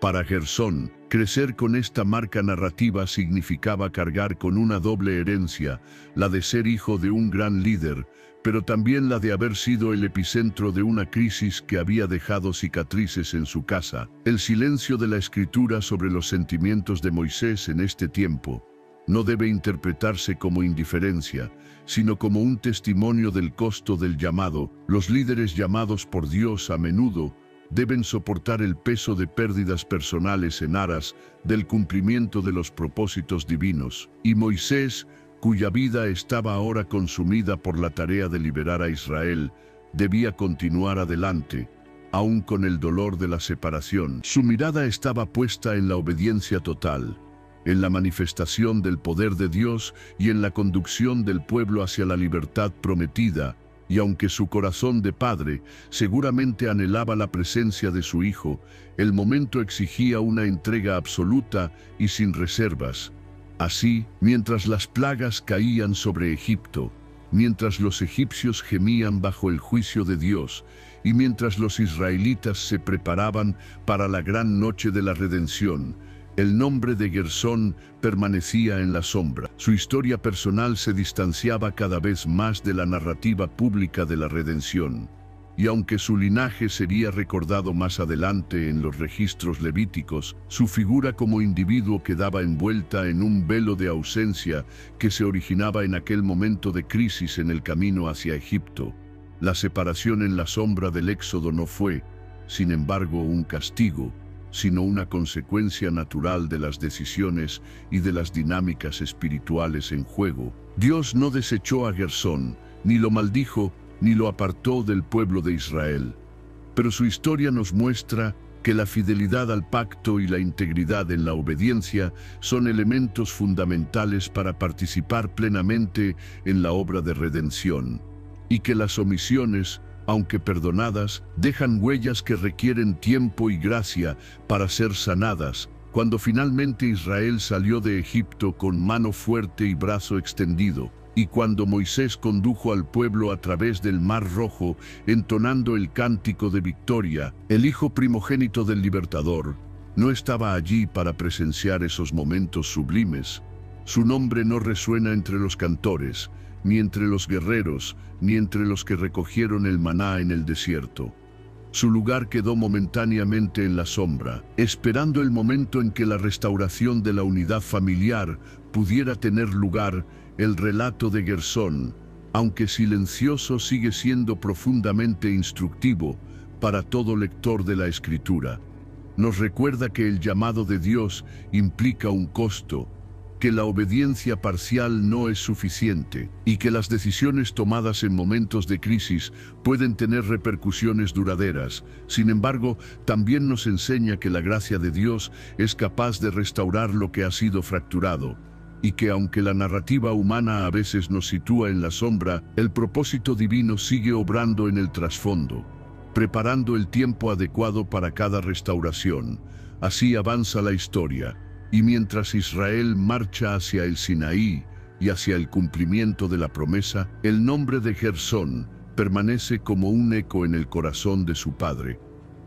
Para Gersón, crecer con esta marca narrativa significaba cargar con una doble herencia, la de ser hijo de un gran líder, pero también la de haber sido el epicentro de una crisis que había dejado cicatrices en su casa. El silencio de la Escritura sobre los sentimientos de Moisés en este tiempo no debe interpretarse como indiferencia, sino como un testimonio del costo del llamado. Los líderes llamados por Dios a menudo deben soportar el peso de pérdidas personales en aras del cumplimiento de los propósitos divinos. Y Moisés, cuya vida estaba ahora consumida por la tarea de liberar a Israel, debía continuar adelante, aun con el dolor de la separación. Su mirada estaba puesta en la obediencia total, en la manifestación del poder de Dios y en la conducción del pueblo hacia la libertad prometida. Y aunque su corazón de padre seguramente anhelaba la presencia de su hijo, el momento exigía una entrega absoluta y sin reservas. Así, mientras las plagas caían sobre Egipto, mientras los egipcios gemían bajo el juicio de Dios, y mientras los israelitas se preparaban para la gran noche de la redención, el nombre de Gersón permanecía en la sombra. Su historia personal se distanciaba cada vez más de la narrativa pública de la redención. y aunque su linaje sería recordado más adelante en los registros levíticos, su figura como individuo quedaba envuelta en un velo de ausencia que se originaba en aquel momento de crisis en el camino hacia Egipto. La separación en la sombra del Éxodo no fue, sin embargo, un castigo, sino una consecuencia natural de las decisiones y de las dinámicas espirituales en juego. Dios no desechó a Gersón, ni lo maldijo, ni lo apartó del pueblo de Israel. Pero su historia nos muestra que la fidelidad al pacto y la integridad en la obediencia son elementos fundamentales para participar plenamente en la obra de redención, y que las omisiones, aunque perdonadas, dejan huellas que requieren tiempo y gracia para ser sanadas. Cuando finalmente Israel salió de Egipto con mano fuerte y brazo extendido, y cuando Moisés condujo al pueblo a través del Mar Rojo, entonando el cántico de victoria, el hijo primogénito del libertador no estaba allí para presenciar esos momentos sublimes. Su nombre no resuena entre los cantores, ni entre los guerreros, ni entre los que recogieron el maná en el desierto. Su lugar quedó momentáneamente en la sombra, esperando el momento en que la restauración de la unidad familiar pudiera tener lugar. El relato de Gersón, aunque silencioso, sigue siendo profundamente instructivo para todo lector de la Escritura. Nos recuerda que el llamado de Dios implica un costo, que la obediencia parcial no es suficiente y que las decisiones tomadas en momentos de crisis pueden tener repercusiones duraderas. Sin embargo, también nos enseña que la gracia de Dios es capaz de restaurar lo que ha sido fracturado, y que aunque la narrativa humana a veces nos sitúa en la sombra, el propósito divino sigue obrando en el trasfondo, preparando el tiempo adecuado para cada restauración. Así avanza la historia, y mientras Israel marcha hacia el Sinaí y hacia el cumplimiento de la promesa, el nombre de Gersón permanece como un eco en el corazón de su padre,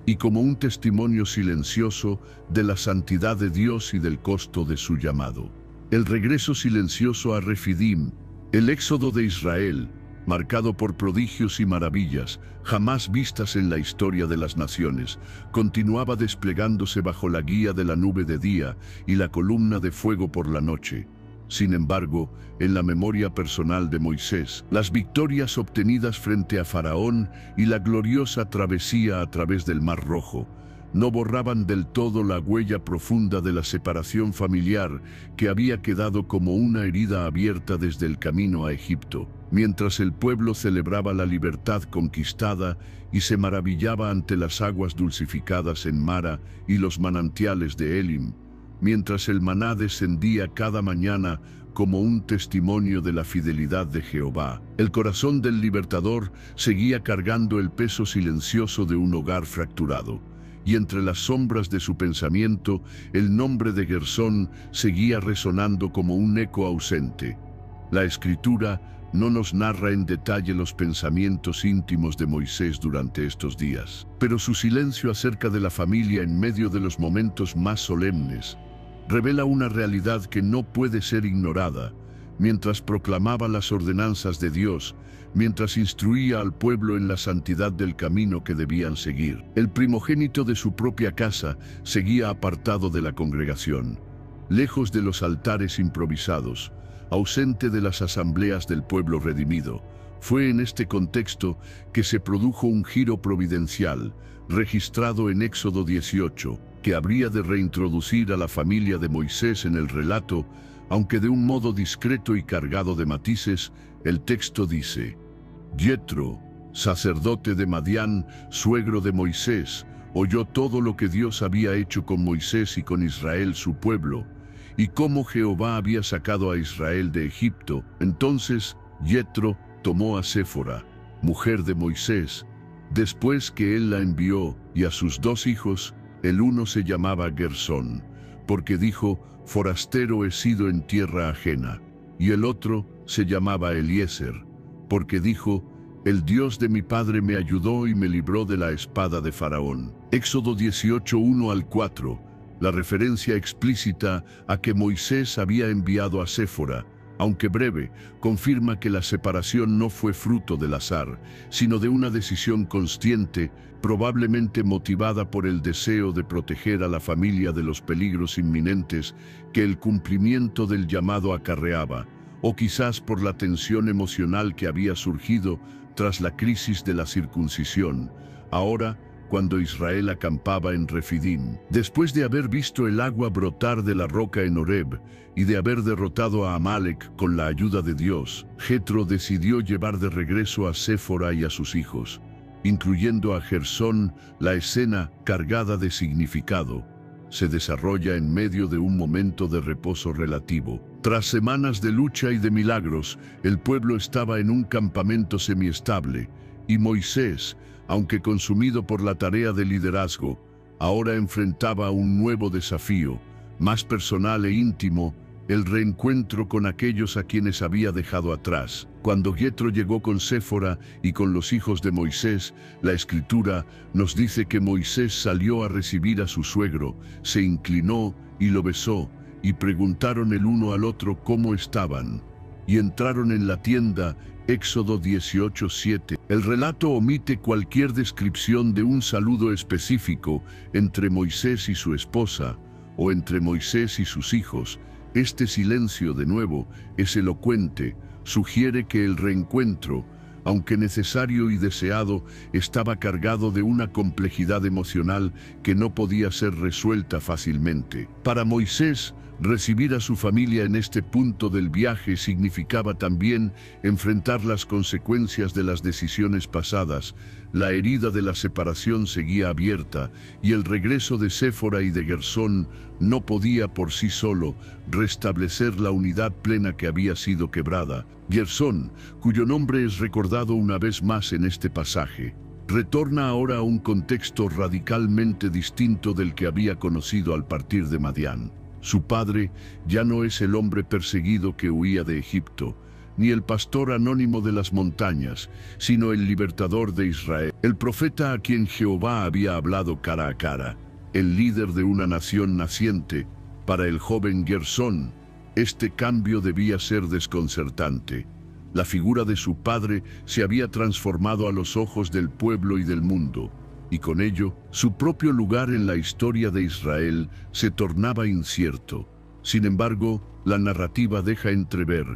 y como un testimonio silencioso de la santidad de Dios y del costo de su llamado. El regreso silencioso a Refidim, el éxodo de Israel, marcado por prodigios y maravillas jamás vistas en la historia de las naciones, continuaba desplegándose bajo la guía de la nube de día y la columna de fuego por la noche. Sin embargo, en la memoria personal de Moisés, las victorias obtenidas frente a Faraón y la gloriosa travesía a través del Mar Rojo no borraban del todo la huella profunda de la separación familiar que había quedado como una herida abierta desde el camino a Egipto. Mientras el pueblo celebraba la libertad conquistada y se maravillaba ante las aguas dulcificadas en Mara y los manantiales de Elim, mientras el maná descendía cada mañana como un testimonio de la fidelidad de Jehová, el corazón del libertador seguía cargando el peso silencioso de un hogar fracturado. Y entre las sombras de su pensamiento, el nombre de Gersón seguía resonando como un eco ausente. La Escritura no nos narra en detalle los pensamientos íntimos de Moisés durante estos días, pero su silencio acerca de la familia en medio de los momentos más solemnes revela una realidad que no puede ser ignorada. Mientras proclamaba las ordenanzas de Dios, mientras instruía al pueblo en la santidad del camino que debían seguir, el primogénito de su propia casa seguía apartado de la congregación, lejos de los altares improvisados, ausente de las asambleas del pueblo redimido. Fue en este contexto que se produjo un giro providencial, registrado en Éxodo 18, que habría de reintroducir a la familia de Moisés en el relato, aunque de un modo discreto y cargado de matices. El texto dice: Yetro, sacerdote de Madián, suegro de Moisés, oyó todo lo que Dios había hecho con Moisés y con Israel su pueblo, y cómo Jehová había sacado a Israel de Egipto. Entonces Yetro tomó a Séfora, mujer de Moisés, después que él la envió, y a sus 2 hijos. El uno se llamaba Gersón, porque dijo: forastero he sido en tierra ajena, y el otro se llamaba Eliezer, porque dijo: el Dios de mi padre me ayudó y me libró de la espada de Faraón. Éxodo 18, 1 al 4, la referencia explícita a que Moisés había enviado a Séfora, aunque breve, confirma que la separación no fue fruto del azar, sino de una decisión consciente, probablemente motivada por el deseo de proteger a la familia de los peligros inminentes que el cumplimiento del llamado acarreaba, o quizás por la tensión emocional que había surgido tras la crisis de la circuncisión, ahora cuando Israel acampaba en Refidim. Después de haber visto el agua brotar de la roca en Horeb y de haber derrotado a Amalek con la ayuda de Dios, Jetro decidió llevar de regreso a Séfora y a sus hijos, incluyendo a Gersón. La escena, cargada de significado, se desarrolla en medio de un momento de reposo relativo. Tras semanas de lucha y de milagros, el pueblo estaba en un campamento semiestable, y Moisés, aunque consumido por la tarea de liderazgo, ahora enfrentaba un nuevo desafío, más personal e íntimo: el reencuentro con aquellos a quienes había dejado atrás. Cuando Jetro llegó con Séfora y con los hijos de Moisés, la Escritura nos dice que Moisés salió a recibir a su suegro, se inclinó y lo besó, y preguntaron el uno al otro cómo estaban, y entraron en la tienda. Éxodo 18:7. El relato omite cualquier descripción de un saludo específico entre Moisés y su esposa, o entre Moisés y sus hijos. Este silencio, de nuevo, es elocuente, sugiere que el reencuentro, aunque necesario y deseado, estaba cargado de una complejidad emocional que no podía ser resuelta fácilmente. Para Moisés, recibir a su familia en este punto del viaje significaba también enfrentar las consecuencias de las decisiones pasadas. La herida de la separación seguía abierta, y el regreso de Séfora y de Gersón no podía por sí solo restablecer la unidad plena que había sido quebrada. Gersón, cuyo nombre es recordado una vez más en este pasaje, retorna ahora a un contexto radicalmente distinto del que había conocido al partir de Madián. Su padre ya no es el hombre perseguido que huía de Egipto, ni el pastor anónimo de las montañas, sino el libertador de Israel, el profeta a quien Jehová había hablado cara a cara, el líder de una nación naciente. Para el joven Gersón, este cambio debía ser desconcertante. La figura de su padre se había transformado a los ojos del pueblo y del mundo, y con ello, su propio lugar en la historia de Israel se tornaba incierto. Sin embargo, la narrativa deja entrever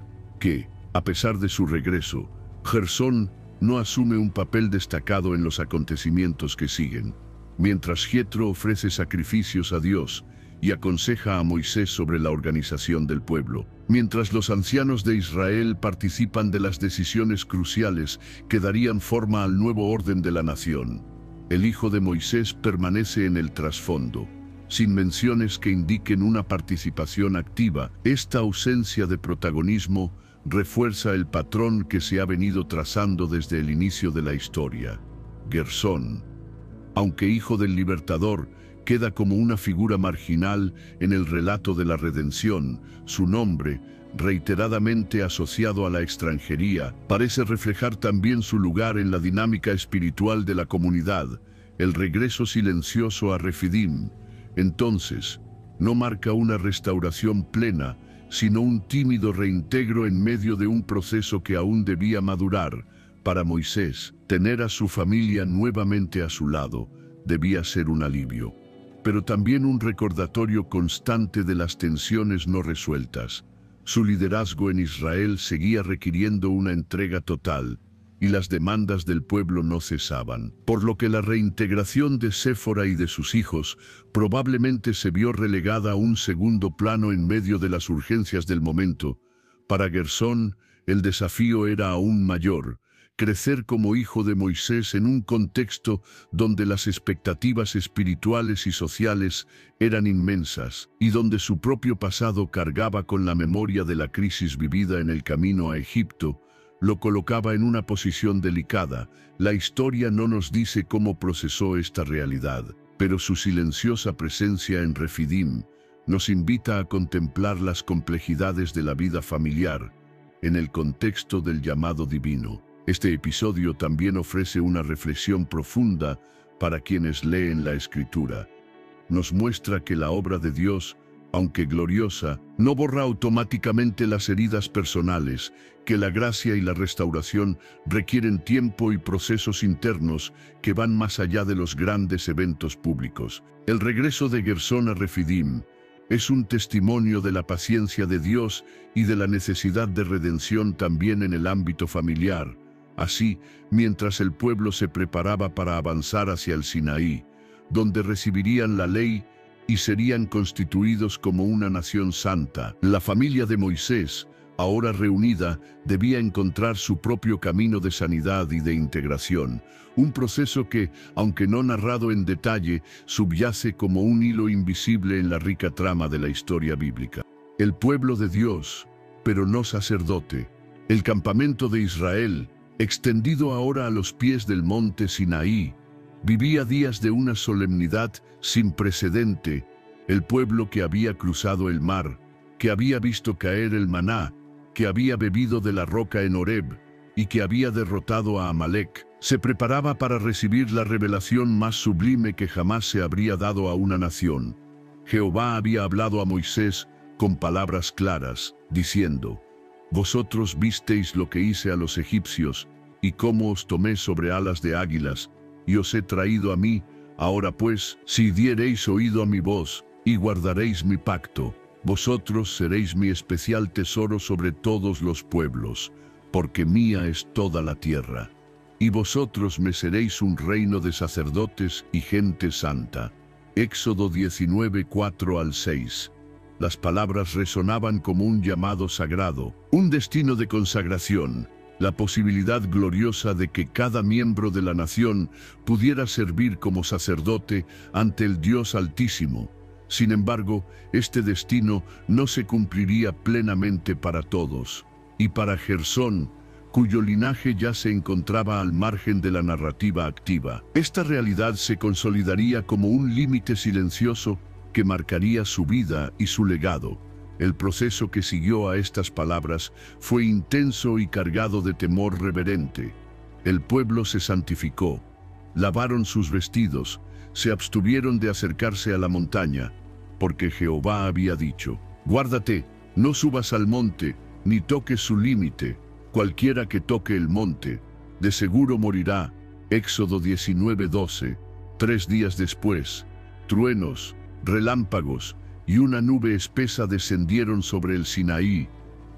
que, a pesar de su regreso, Gersón no asume un papel destacado en los acontecimientos que siguen. Mientras Jetro ofrece sacrificios a Dios y aconseja a Moisés sobre la organización del pueblo, mientras los ancianos de Israel participan de las decisiones cruciales que darían forma al nuevo orden de la nación, el hijo de Moisés permanece en el trasfondo, sin menciones que indiquen una participación activa. Esta ausencia de protagonismo refuerza el patrón que se ha venido trazando desde el inicio de la historia. Gersón, aunque hijo del libertador, queda como una figura marginal en el relato de la redención. Su nombre, reiteradamente asociado a la extranjería, parece reflejar también su lugar en la dinámica espiritual de la comunidad. El regreso silencioso a Refidim, entonces, no marca una restauración plena, sino un tímido reintegro en medio de un proceso que aún debía madurar. Para Moisés, tener a su familia nuevamente a su lado debía ser un alivio, pero también un recordatorio constante de las tensiones no resueltas. Su liderazgo en Israel seguía requiriendo una entrega total, y las demandas del pueblo no cesaban, por lo que la reintegración de Séfora y de sus hijos probablemente se vio relegada a un segundo plano en medio de las urgencias del momento. Para Gersón, el desafío era aún mayor: crecer como hijo de Moisés en un contexto donde las expectativas espirituales y sociales eran inmensas, y donde su propio pasado cargaba con la memoria de la crisis vivida en el camino a Egipto. Lo colocaba en una posición delicada. La historia no nos dice cómo procesó esta realidad, pero su silenciosa presencia en Refidim nos invita a contemplar las complejidades de la vida familiar en el contexto del llamado divino. Este episodio también ofrece una reflexión profunda para quienes leen la Escritura. Nos muestra que la obra de Dios, aunque gloriosa, no borra automáticamente las heridas personales, que la gracia y la restauración requieren tiempo y procesos internos que van más allá de los grandes eventos públicos. El regreso de Gersón a Refidim es un testimonio de la paciencia de Dios y de la necesidad de redención también en el ámbito familiar. Así, mientras el pueblo se preparaba para avanzar hacia el Sinaí, donde recibirían la ley y serían constituidos como una nación santa, la familia de Moisés, ahora reunida, debía encontrar su propio camino de sanidad y de integración, un proceso que, aunque no narrado en detalle, subyace como un hilo invisible en la rica trama de la historia bíblica. El pueblo de Dios, pero no sacerdote. El campamento de Israel, extendido ahora a los pies del monte Sinaí, vivía días de una solemnidad sin precedente. El pueblo que había cruzado el mar, que había visto caer el maná, que había bebido de la roca en Horeb y que había derrotado a Amalek, se preparaba para recibir la revelación más sublime que jamás se habría dado a una nación. Jehová había hablado a Moisés con palabras claras, diciendo: «Vosotros visteis lo que hice a los egipcios, y cómo os tomé sobre alas de águilas, y os he traído a mí. Ahora pues, si diereis oído a mi voz, y guardaréis mi pacto, vosotros seréis mi especial tesoro sobre todos los pueblos, porque mía es toda la tierra. Y vosotros me seréis un reino de sacerdotes y gente santa». Éxodo 19, 4 al 6. Las palabras resonaban como un llamado sagrado, un destino de consagración, la posibilidad gloriosa de que cada miembro de la nación pudiera servir como sacerdote ante el Dios Altísimo. Sin embargo, este destino no se cumpliría plenamente para todos. Y para Gersón, cuyo linaje ya se encontraba al margen de la narrativa activa, esta realidad se consolidaría como un límite silencioso que marcaría su vida y su legado. El proceso que siguió a estas palabras fue intenso y cargado de temor reverente. El pueblo se santificó, lavaron sus vestidos, se abstuvieron de acercarse a la montaña, porque Jehová había dicho: «Guárdate, no subas al monte, ni toques su límite. Cualquiera que toque el monte, de seguro morirá». Éxodo 19:12. 3 días después, truenos, relámpagos y una nube espesa descendieron sobre el Sinaí.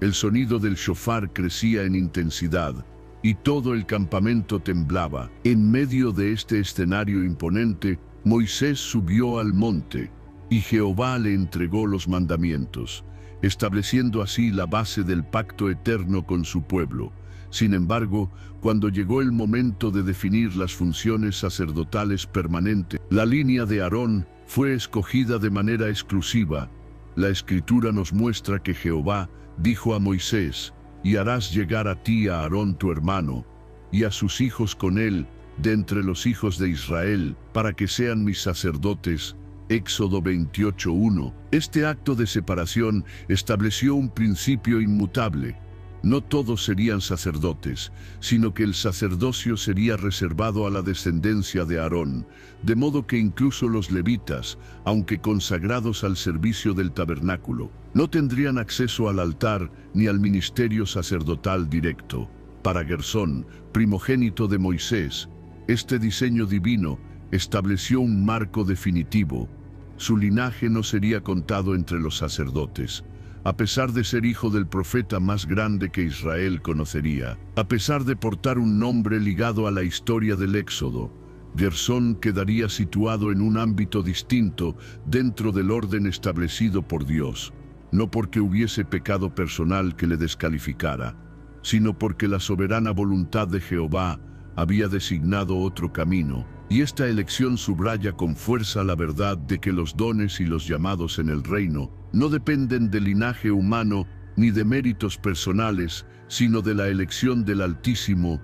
El sonido del shofar crecía en intensidad, y todo el campamento temblaba. En medio de este escenario imponente, Moisés subió al monte, y Jehová le entregó los mandamientos, estableciendo así la base del pacto eterno con su pueblo. Sin embargo, cuando llegó el momento de definir las funciones sacerdotales permanentes, la línea de Aarón fue escogida de manera exclusiva. La Escritura nos muestra que Jehová dijo a Moisés: «Y harás llegar a ti a Aarón tu hermano, y a sus hijos con él, de entre los hijos de Israel, para que sean mis sacerdotes». Éxodo 28:1. Este acto de separación estableció un principio inmutable. No todos serían sacerdotes, sino que el sacerdocio sería reservado a la descendencia de Aarón, de modo que incluso los levitas, aunque consagrados al servicio del tabernáculo, no tendrían acceso al altar ni al ministerio sacerdotal directo. Para Gersón, primogénito de Moisés, este diseño divino estableció un marco definitivo. Su linaje no sería contado entre los sacerdotes, a pesar de ser hijo del profeta más grande que Israel conocería. A pesar de portar un nombre ligado a la historia del Éxodo, Gersón quedaría situado en un ámbito distinto dentro del orden establecido por Dios, no porque hubiese pecado personal que le descalificara, sino porque la soberana voluntad de Jehová había designado otro camino, y esta elección subraya con fuerza la verdad de que los dones y los llamados en el reino no dependen del linaje humano ni de méritos personales, sino de la elección del Altísimo.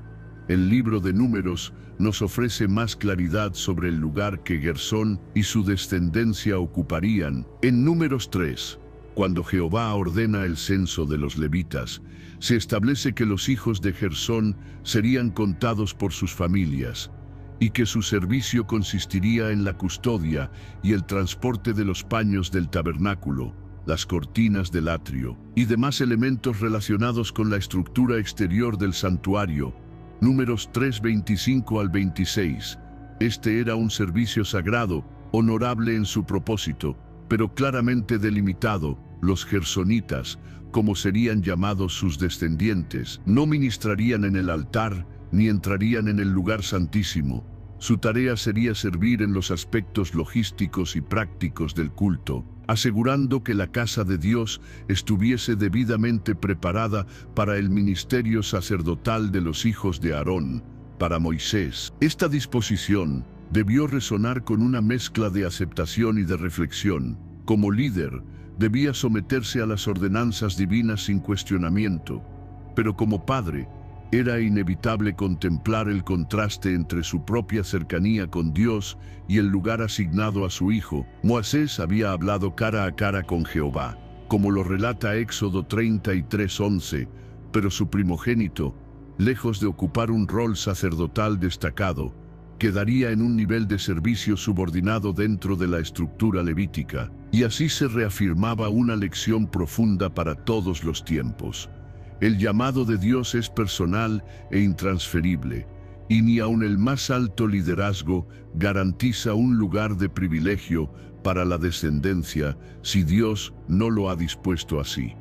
El libro de Números nos ofrece más claridad sobre el lugar que Gersón y su descendencia ocuparían. En Números 3, cuando Jehová ordena el censo de los levitas, se establece que los hijos de Gersón serían contados por sus familias, y que su servicio consistiría en la custodia y el transporte de los paños del tabernáculo, las cortinas del atrio y demás elementos relacionados con la estructura exterior del santuario. Números 3:25 al 26. Este era un servicio sagrado, honorable en su propósito, pero claramente delimitado. Los gersonitas, como serían llamados sus descendientes, no ministrarían en el altar ni entrarían en el lugar santísimo. Su tarea sería servir en los aspectos logísticos y prácticos del culto, asegurando que la casa de Dios estuviese debidamente preparada para el ministerio sacerdotal de los hijos de Aarón, para Moisés. Esta disposición debió resonar con una mezcla de aceptación y de reflexión. Como líder, debía someterse a las ordenanzas divinas sin cuestionamiento, pero como padre, era inevitable contemplar el contraste entre su propia cercanía con Dios y el lugar asignado a su hijo. Moisés había hablado cara a cara con Jehová, como lo relata Éxodo 33:11, pero su primogénito, lejos de ocupar un rol sacerdotal destacado, quedaría en un nivel de servicio subordinado dentro de la estructura levítica, y así se reafirmaba una lección profunda para todos los tiempos. El llamado de Dios es personal e intransferible, y ni aun el más alto liderazgo garantiza un lugar de privilegio para la descendencia si Dios no lo ha dispuesto así.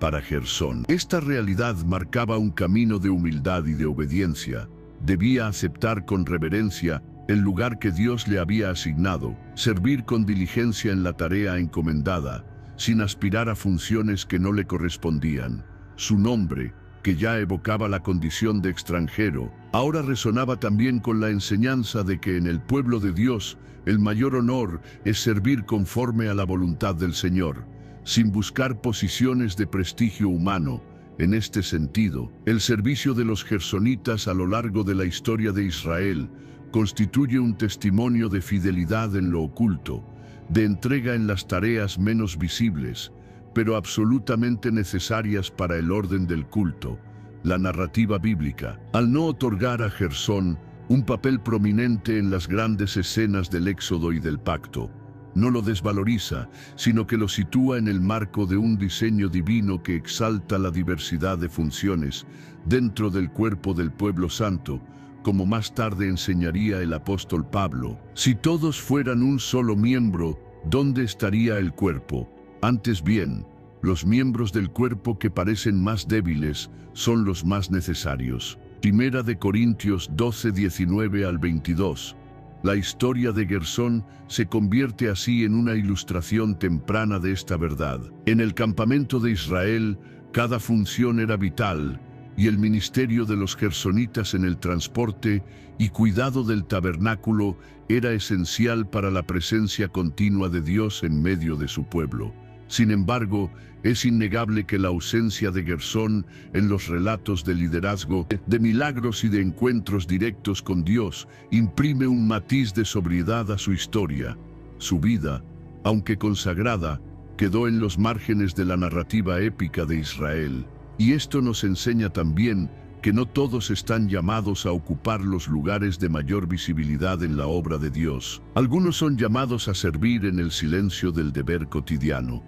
Para Gersón, esta realidad marcaba un camino de humildad y de obediencia. Debía aceptar con reverencia el lugar que Dios le había asignado, servir con diligencia en la tarea encomendada, sin aspirar a funciones que no le correspondían. Su nombre, que ya evocaba la condición de extranjero, ahora resonaba también con la enseñanza de que en el pueblo de Dios el mayor honor es servir conforme a la voluntad del Señor, sin buscar posiciones de prestigio humano. En este sentido, el servicio de los gersonitas a lo largo de la historia de Israel constituye un testimonio de fidelidad en lo oculto, de entrega en las tareas menos visibles, pero absolutamente necesarias para el orden del culto. La narrativa bíblica, al no otorgar a Gersón un papel prominente en las grandes escenas del Éxodo y del Pacto, no lo desvaloriza, sino que lo sitúa en el marco de un diseño divino que exalta la diversidad de funciones dentro del cuerpo del pueblo santo, como más tarde enseñaría el apóstol Pablo. Si todos fueran un solo miembro, ¿dónde estaría el cuerpo? Antes bien, los miembros del cuerpo que parecen más débiles son los más necesarios. Primera de Corintios 12:19 al 22. La historia de Gersón se convierte así en una ilustración temprana de esta verdad. En el campamento de Israel, cada función era vital, y el ministerio de los gersonitas en el transporte y cuidado del tabernáculo era esencial para la presencia continua de Dios en medio de su pueblo. Sin embargo, es innegable que la ausencia de Gersón en los relatos de liderazgo, de milagros y de encuentros directos con Dios imprime un matiz de sobriedad a su historia. Su vida, aunque consagrada, quedó en los márgenes de la narrativa épica de Israel. Y esto nos enseña también que no todos están llamados a ocupar los lugares de mayor visibilidad en la obra de Dios. Algunos son llamados a servir en el silencio del deber cotidiano,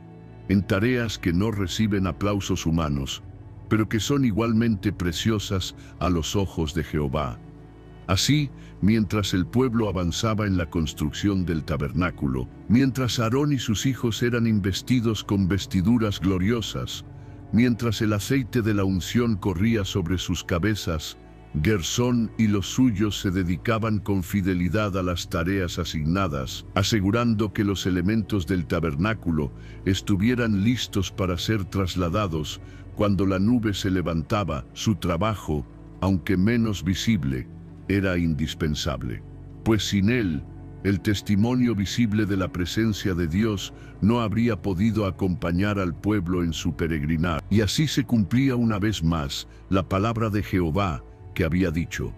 en tareas que no reciben aplausos humanos, pero que son igualmente preciosas a los ojos de Jehová. Así, mientras el pueblo avanzaba en la construcción del tabernáculo, mientras Aarón y sus hijos eran investidos con vestiduras gloriosas, mientras el aceite de la unción corría sobre sus cabezas, Gersón y los suyos se dedicaban con fidelidad a las tareas asignadas, asegurando que los elementos del tabernáculo estuvieran listos para ser trasladados cuando la nube se levantaba. Su trabajo, aunque menos visible, era indispensable, pues sin él, el testimonio visible de la presencia de Dios no habría podido acompañar al pueblo en su peregrinar. Y así se cumplía una vez más la palabra de Jehová, que había dicho: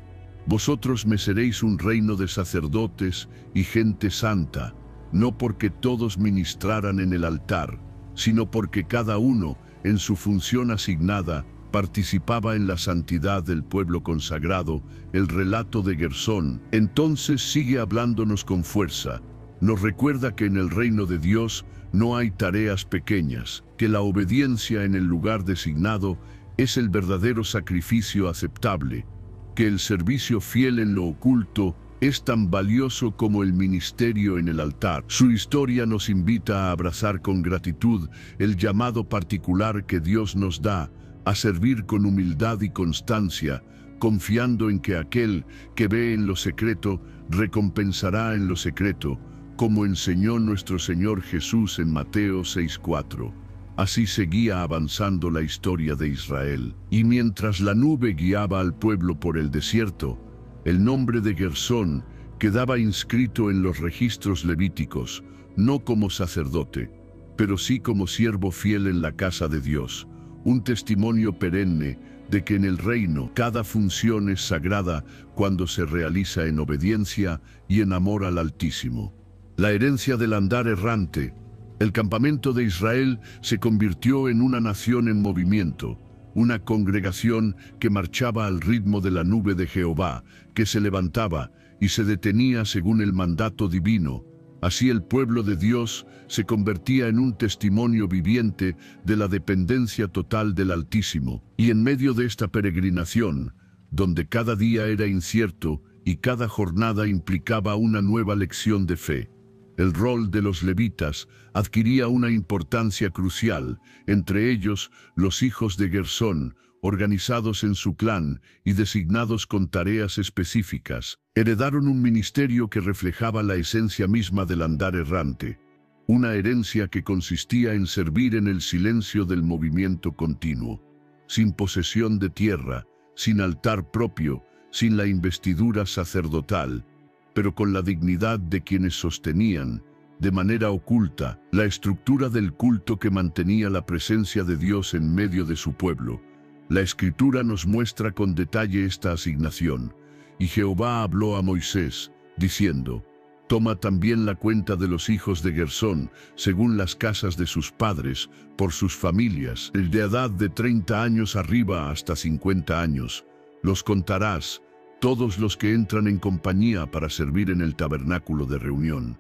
«Vosotros me seréis un reino de sacerdotes y gente santa, no porque todos ministraran en el altar, sino porque cada uno, en su función asignada, participaba en la santidad del pueblo consagrado». El relato de Gersón entonces sigue hablándonos con fuerza. Nos recuerda que en el reino de Dios No hay tareas pequeñas, que la obediencia en el lugar designado es el verdadero sacrificio aceptable, que el servicio fiel en lo oculto es tan valioso como el ministerio en el altar. Su historia nos invita a abrazar con gratitud el llamado particular que Dios nos da, a servir con humildad y constancia, confiando en que aquel que ve en lo secreto recompensará en lo secreto, como enseñó nuestro Señor Jesús en Mateo 6:4. Así seguía avanzando la historia de Israel, y mientras la nube guiaba al pueblo por el desierto, el nombre de Gersón quedaba inscrito en los registros levíticos, no como sacerdote, pero sí como siervo fiel en la casa de Dios, un testimonio perenne de que en el reino cada función es sagrada cuando se realiza en obediencia y en amor al Altísimo. La herencia del andar errante, el campamento de Israel se convirtió en una nación en movimiento, una congregación que marchaba al ritmo de la nube de Jehová, que se levantaba y se detenía según el mandato divino. Así el pueblo de Dios se convertía en un testimonio viviente de la dependencia total del Altísimo. Y en medio de esta peregrinación, donde cada día era incierto y cada jornada implicaba una nueva lección de fe, el rol de los levitas adquiría una importancia crucial, entre ellos los hijos de Gersón, organizados en su clan y designados con tareas específicas, heredaron un ministerio que reflejaba la esencia misma del andar errante, una herencia que consistía en servir en el silencio del movimiento continuo, sin posesión de tierra, sin altar propio, sin la investidura sacerdotal, pero con la dignidad de quienes sostenían, de manera oculta, la estructura del culto que mantenía la presencia de Dios en medio de su pueblo. La Escritura nos muestra con detalle esta asignación. Y Jehová habló a Moisés, diciendo: Toma también la cuenta de los hijos de Gersón, según las casas de sus padres, por sus familias, de edad de 30 años arriba hasta 50 años. Los contarás, todos los que entran en compañía para servir en el tabernáculo de reunión.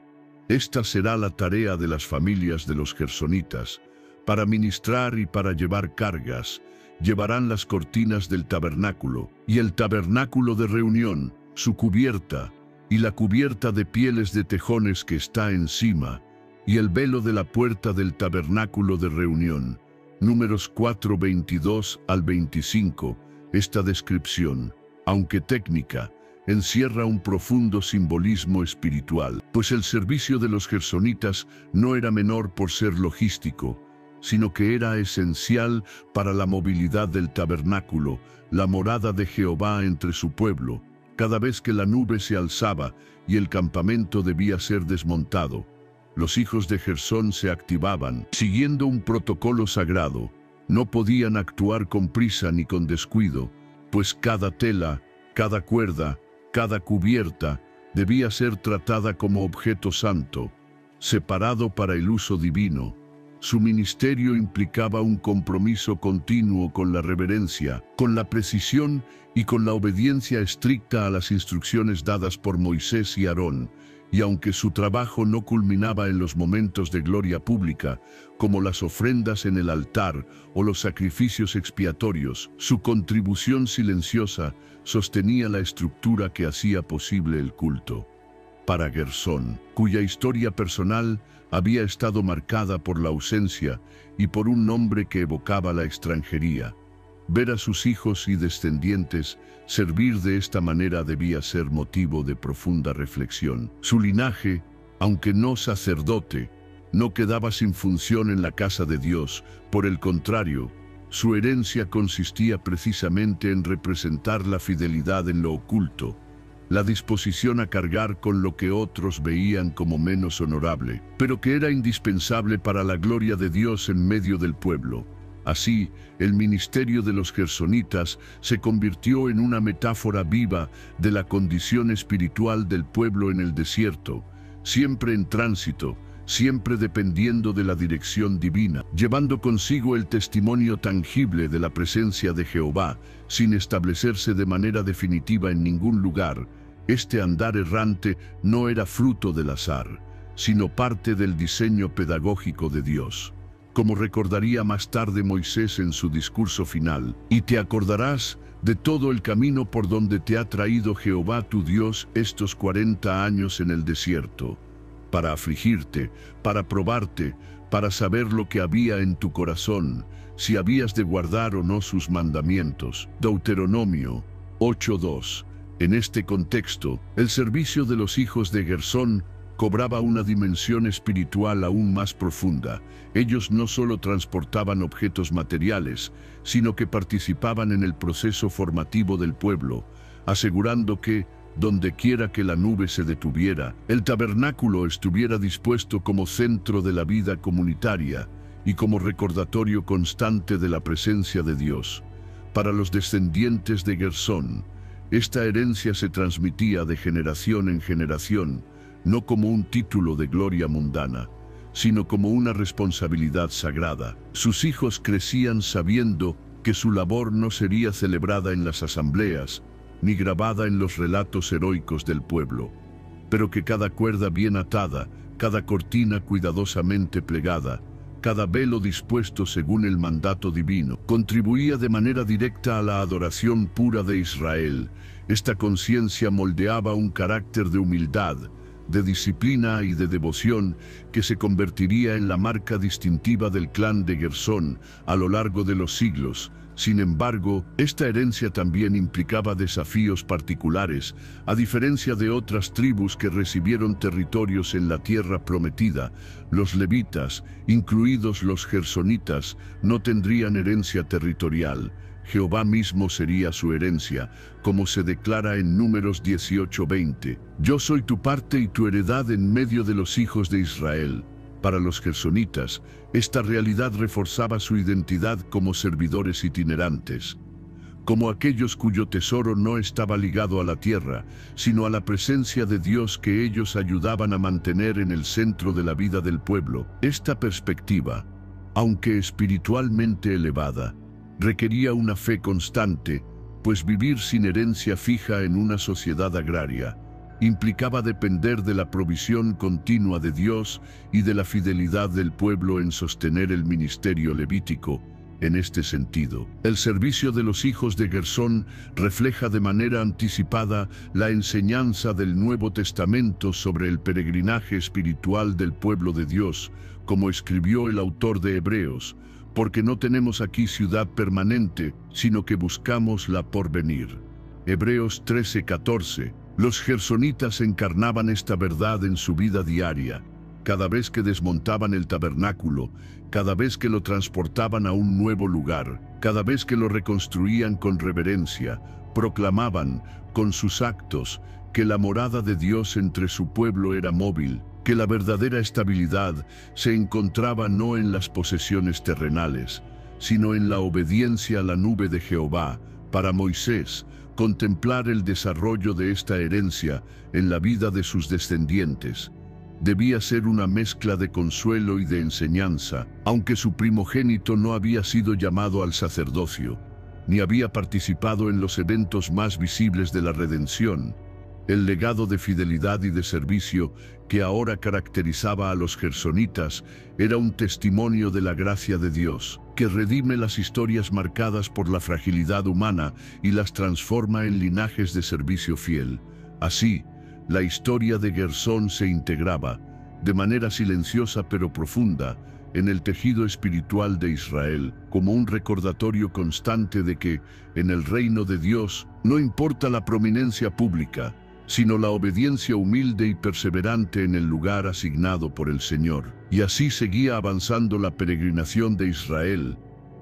Esta será la tarea de las familias de los gersonitas, para ministrar y para llevar cargas. Llevarán las cortinas del tabernáculo, y el tabernáculo de reunión, su cubierta, y la cubierta de pieles de tejones que está encima, y el velo de la puerta del tabernáculo de reunión. Números 4:22 al 25. Esta descripción, aunque técnica, encierra un profundo simbolismo espiritual, pues el servicio de los gersonitas no era menor por ser logístico, sino que era esencial para la movilidad del tabernáculo, la morada de Jehová entre su pueblo. Cada vez que la nube se alzaba y el campamento debía ser desmontado, los hijos de Gersón se activaban, siguiendo un protocolo sagrado. No podían actuar con prisa ni con descuido, pues cada tela, cada cuerda, cada cubierta debía ser tratada como objeto santo, separado para el uso divino. Su ministerio implicaba un compromiso continuo con la reverencia, con la precisión y con la obediencia estricta a las instrucciones dadas por Moisés y Aarón, y aunque su trabajo no culminaba en los momentos de gloria pública, como las ofrendas en el altar o los sacrificios expiatorios, su contribución silenciosa sostenía la estructura que hacía posible el culto. Para Gersón, cuya historia personal había estado marcada por la ausencia y por un nombre que evocaba la extranjería, ver a sus hijos y descendientes servir de esta manera debía ser motivo de profunda reflexión. Su linaje, aunque no sacerdote, no quedaba sin función en la casa de Dios. Por el contrario, su herencia consistía precisamente en representar la fidelidad en lo oculto, la disposición a cargar con lo que otros veían como menos honorable, pero que era indispensable para la gloria de Dios en medio del pueblo. Así, el ministerio de los gersonitas se convirtió en una metáfora viva de la condición espiritual del pueblo en el desierto, siempre en tránsito, siempre dependiendo de la dirección divina, llevando consigo el testimonio tangible de la presencia de Jehová, sin establecerse de manera definitiva en ningún lugar. Este andar errante no era fruto del azar, sino parte del diseño pedagógico de Dios. Como recordaría más tarde Moisés en su discurso final, y te acordarás de todo el camino por donde te ha traído Jehová tu Dios estos 40 años en el desierto, para afligirte, para probarte, para saber lo que había en tu corazón, si habías de guardar o no sus mandamientos. Deuteronomio 8:2. En este contexto, el servicio de los hijos de Gersón cobraba una dimensión espiritual aún más profunda. Ellos no solo transportaban objetos materiales, sino que participaban en el proceso formativo del pueblo, asegurando que, donde quiera que la nube se detuviera, el tabernáculo estuviera dispuesto como centro de la vida comunitaria y como recordatorio constante de la presencia de Dios. Para los descendientes de Gersón, esta herencia se transmitía de generación en generación, no como un título de gloria mundana, sino como una responsabilidad sagrada. Sus hijos crecían sabiendo que su labor no sería celebrada en las asambleas, ni grabada en los relatos heroicos del pueblo, pero que cada cuerda bien atada, cada cortina cuidadosamente plegada, cada velo dispuesto según el mandato divino, contribuía de manera directa a la adoración pura de Israel. Esta conciencia moldeaba un carácter de humildad, de disciplina y de devoción que se convertiría en la marca distintiva del clan de Gersón a lo largo de los siglos. Sin embargo, esta herencia también implicaba desafíos particulares. A diferencia de otras tribus que recibieron territorios en la tierra prometida, los levitas, incluidos los gersonitas, no tendrían herencia territorial. Jehová mismo sería su herencia, como se declara en Números 18:20. Yo soy tu parte y tu heredad en medio de los hijos de Israel. Para los gersonitas, esta realidad reforzaba su identidad como servidores itinerantes, como aquellos cuyo tesoro no estaba ligado a la tierra, sino a la presencia de Dios que ellos ayudaban a mantener en el centro de la vida del pueblo. Esta perspectiva, aunque espiritualmente elevada, requería una fe constante, pues vivir sin herencia fija en una sociedad agraria implicaba depender de la provisión continua de Dios y de la fidelidad del pueblo en sostener el ministerio levítico. En este sentido, el servicio de los hijos de Gersón refleja de manera anticipada la enseñanza del Nuevo Testamento sobre el peregrinaje espiritual del pueblo de Dios, como escribió el autor de Hebreos, porque no tenemos aquí ciudad permanente, sino que buscamos la porvenir. Hebreos 13:14. Los gersonitas encarnaban esta verdad en su vida diaria. Cada vez que desmontaban el tabernáculo, cada vez que lo transportaban a un nuevo lugar, cada vez que lo reconstruían con reverencia, proclamaban, con sus actos, que la morada de Dios entre su pueblo era móvil, que la verdadera estabilidad se encontraba no en las posesiones terrenales, sino en la obediencia a la nube de Jehová. Para Moisés, contemplar el desarrollo de esta herencia en la vida de sus descendientes debía ser una mezcla de consuelo y de enseñanza, aunque su primogénito no había sido llamado al sacerdocio, ni había participado en los eventos más visibles de la redención. El legado de fidelidad y de servicio que ahora caracterizaba a los gersonitas era un testimonio de la gracia de Dios, que redime las historias marcadas por la fragilidad humana y las transforma en linajes de servicio fiel. Así, la historia de Gersón se integraba, de manera silenciosa pero profunda, en el tejido espiritual de Israel, como un recordatorio constante de que, en el reino de Dios, no importa la prominencia pública, sino la obediencia humilde y perseverante en el lugar asignado por el Señor. Y así seguía avanzando la peregrinación de Israel,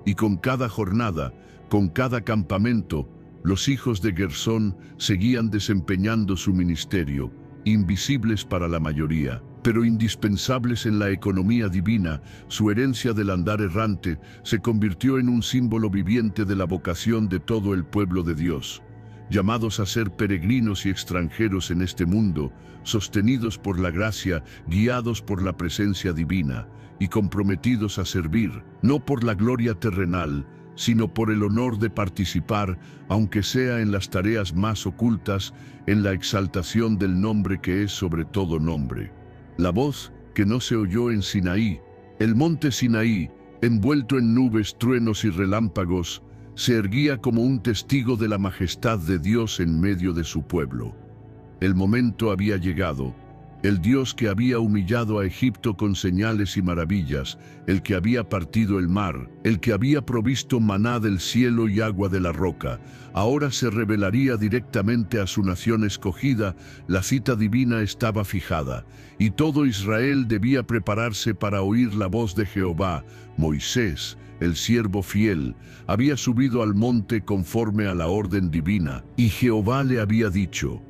y con cada jornada, con cada campamento, los hijos de Gersón seguían desempeñando su ministerio, invisibles para la mayoría, pero indispensables en la economía divina. Su herencia del andar errante se convirtió en un símbolo viviente de la vocación de todo el pueblo de Dios, llamados a ser peregrinos y extranjeros en este mundo, sostenidos por la gracia, guiados por la presencia divina, y comprometidos a servir, no por la gloria terrenal, sino por el honor de participar, aunque sea en las tareas más ocultas, en la exaltación del nombre que es sobre todo nombre. La voz que no se oyó en Sinaí. El monte Sinaí, envuelto en nubes, truenos y relámpagos, se erguía como un testigo de la majestad de Dios en medio de su pueblo. El momento había llegado. El Dios que había humillado a Egipto con señales y maravillas, el que había partido el mar, el que había provisto maná del cielo y agua de la roca, ahora se revelaría directamente a su nación escogida. La cita divina estaba fijada, y todo Israel debía prepararse para oír la voz de Jehová. Moisés, el siervo fiel, había subido al monte conforme a la orden divina, y Jehová le había dicho: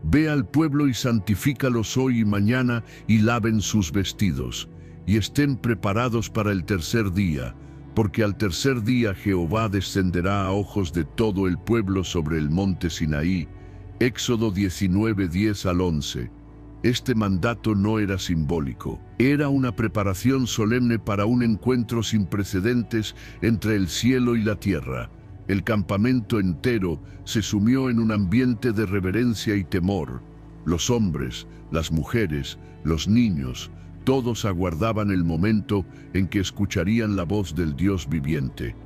«Ve al pueblo y santifícalos hoy y mañana, y laven sus vestidos, y estén preparados para el tercer día, porque al tercer día Jehová descenderá a ojos de todo el pueblo sobre el monte Sinaí». Éxodo 19, 10 al 11. Este mandato no era simbólico, era una preparación solemne para un encuentro sin precedentes entre el cielo y la tierra. El campamento entero se sumió en un ambiente de reverencia y temor. Los hombres, las mujeres, los niños, todos aguardaban el momento en que escucharían la voz del Dios viviente.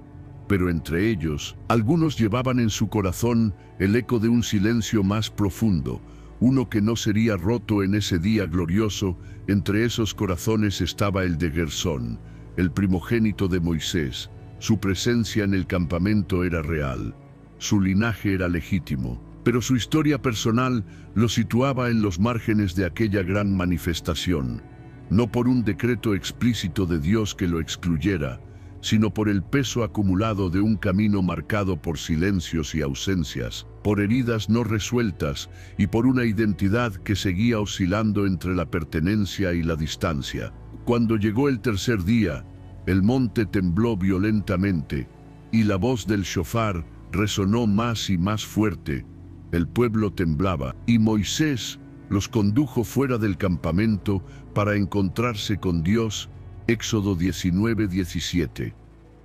Pero entre ellos, algunos llevaban en su corazón el eco de un silencio más profundo, uno que no sería roto en ese día glorioso. Entre esos corazones estaba el de Gersón, el primogénito de Moisés. Su presencia en el campamento era real, su linaje era legítimo, pero su historia personal lo situaba en los márgenes de aquella gran manifestación, no por un decreto explícito de Dios que lo excluyera, sino por el peso acumulado de un camino marcado por silencios y ausencias, por heridas no resueltas y por una identidad que seguía oscilando entre la pertenencia y la distancia. Cuando llegó el tercer día, el monte tembló violentamente, y la voz del shofar resonó más y más fuerte. El pueblo temblaba, y Moisés los condujo fuera del campamento para encontrarse con Dios. Éxodo 19, 17.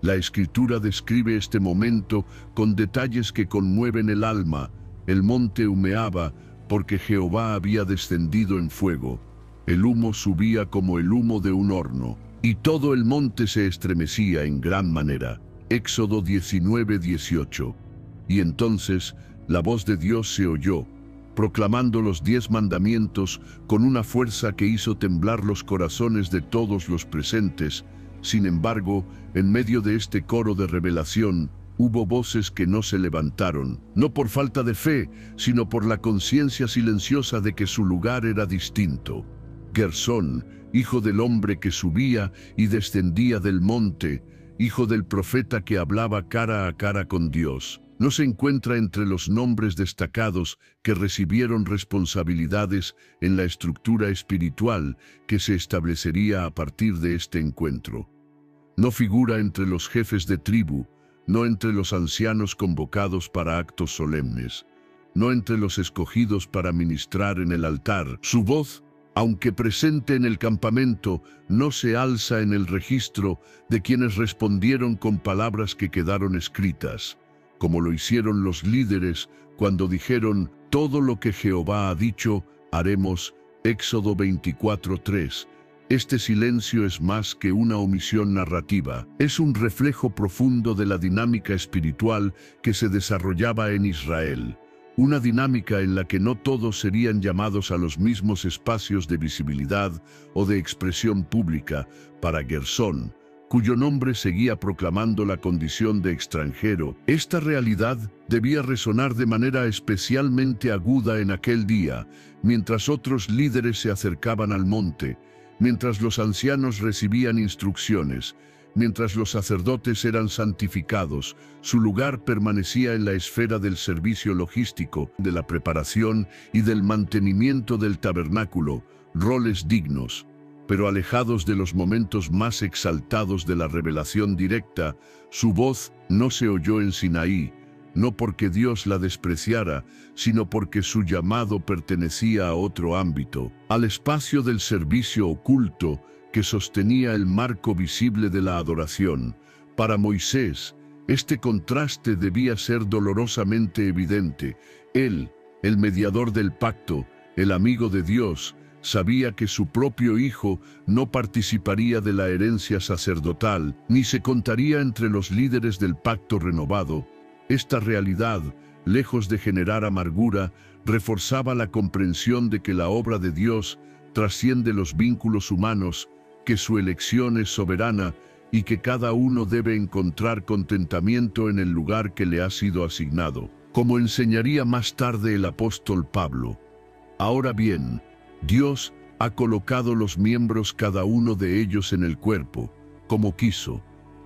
La Escritura describe este momento con detalles que conmueven el alma. El monte humeaba porque Jehová había descendido en fuego. El humo subía como el humo de un horno, y todo el monte se estremecía en gran manera. Éxodo 19, 18. Y entonces la voz de Dios se oyó, proclamando los 10 mandamientos con una fuerza que hizo temblar los corazones de todos los presentes. Sin embargo, en medio de este coro de revelación, hubo voces que no se levantaron, no por falta de fe, sino por la conciencia silenciosa de que su lugar era distinto. Gersón, hijo del hombre que subía y descendía del monte, hijo del profeta que hablaba cara a cara con Dios, no se encuentra entre los nombres destacados que recibieron responsabilidades en la estructura espiritual que se establecería a partir de este encuentro. No figura entre los jefes de tribu, no entre los ancianos convocados para actos solemnes, no entre los escogidos para ministrar en el altar. Su voz, aunque presente en el campamento, no se alza en el registro de quienes respondieron con palabras que quedaron escritas, como lo hicieron los líderes cuando dijeron: «Todo lo que Jehová ha dicho, haremos». Éxodo 24:3. Este silencio es más que una omisión narrativa, es un reflejo profundo de la dinámica espiritual que se desarrollaba en Israel. Una dinámica en la que no todos serían llamados a los mismos espacios de visibilidad o de expresión pública. Para Gersón, cuyo nombre seguía proclamando la condición de extranjero, esta realidad debía resonar de manera especialmente aguda en aquel día, mientras otros líderes se acercaban al monte, mientras los ancianos recibían instrucciones, mientras los sacerdotes eran santificados. Su lugar permanecía en la esfera del servicio logístico, de la preparación y del mantenimiento del tabernáculo, roles dignos, pero alejados de los momentos más exaltados de la revelación directa. Su voz no se oyó en Sinaí, no porque Dios la despreciara, sino porque su llamado pertenecía a otro ámbito, al espacio del servicio oculto que sostenía el marco visible de la adoración. Para Moisés, este contraste debía ser dolorosamente evidente. Él, el mediador del pacto, el amigo de Dios, sabía que su propio hijo no participaría de la herencia sacerdotal, ni se contaría entre los líderes del pacto renovado. Esta realidad, lejos de generar amargura, reforzaba la comprensión de que la obra de Dios trasciende los vínculos humanos, que su elección es soberana y que cada uno debe encontrar contentamiento en el lugar que le ha sido asignado, como enseñaría más tarde el apóstol Pablo. Ahora bien, Dios ha colocado los miembros cada uno de ellos en el cuerpo, como quiso.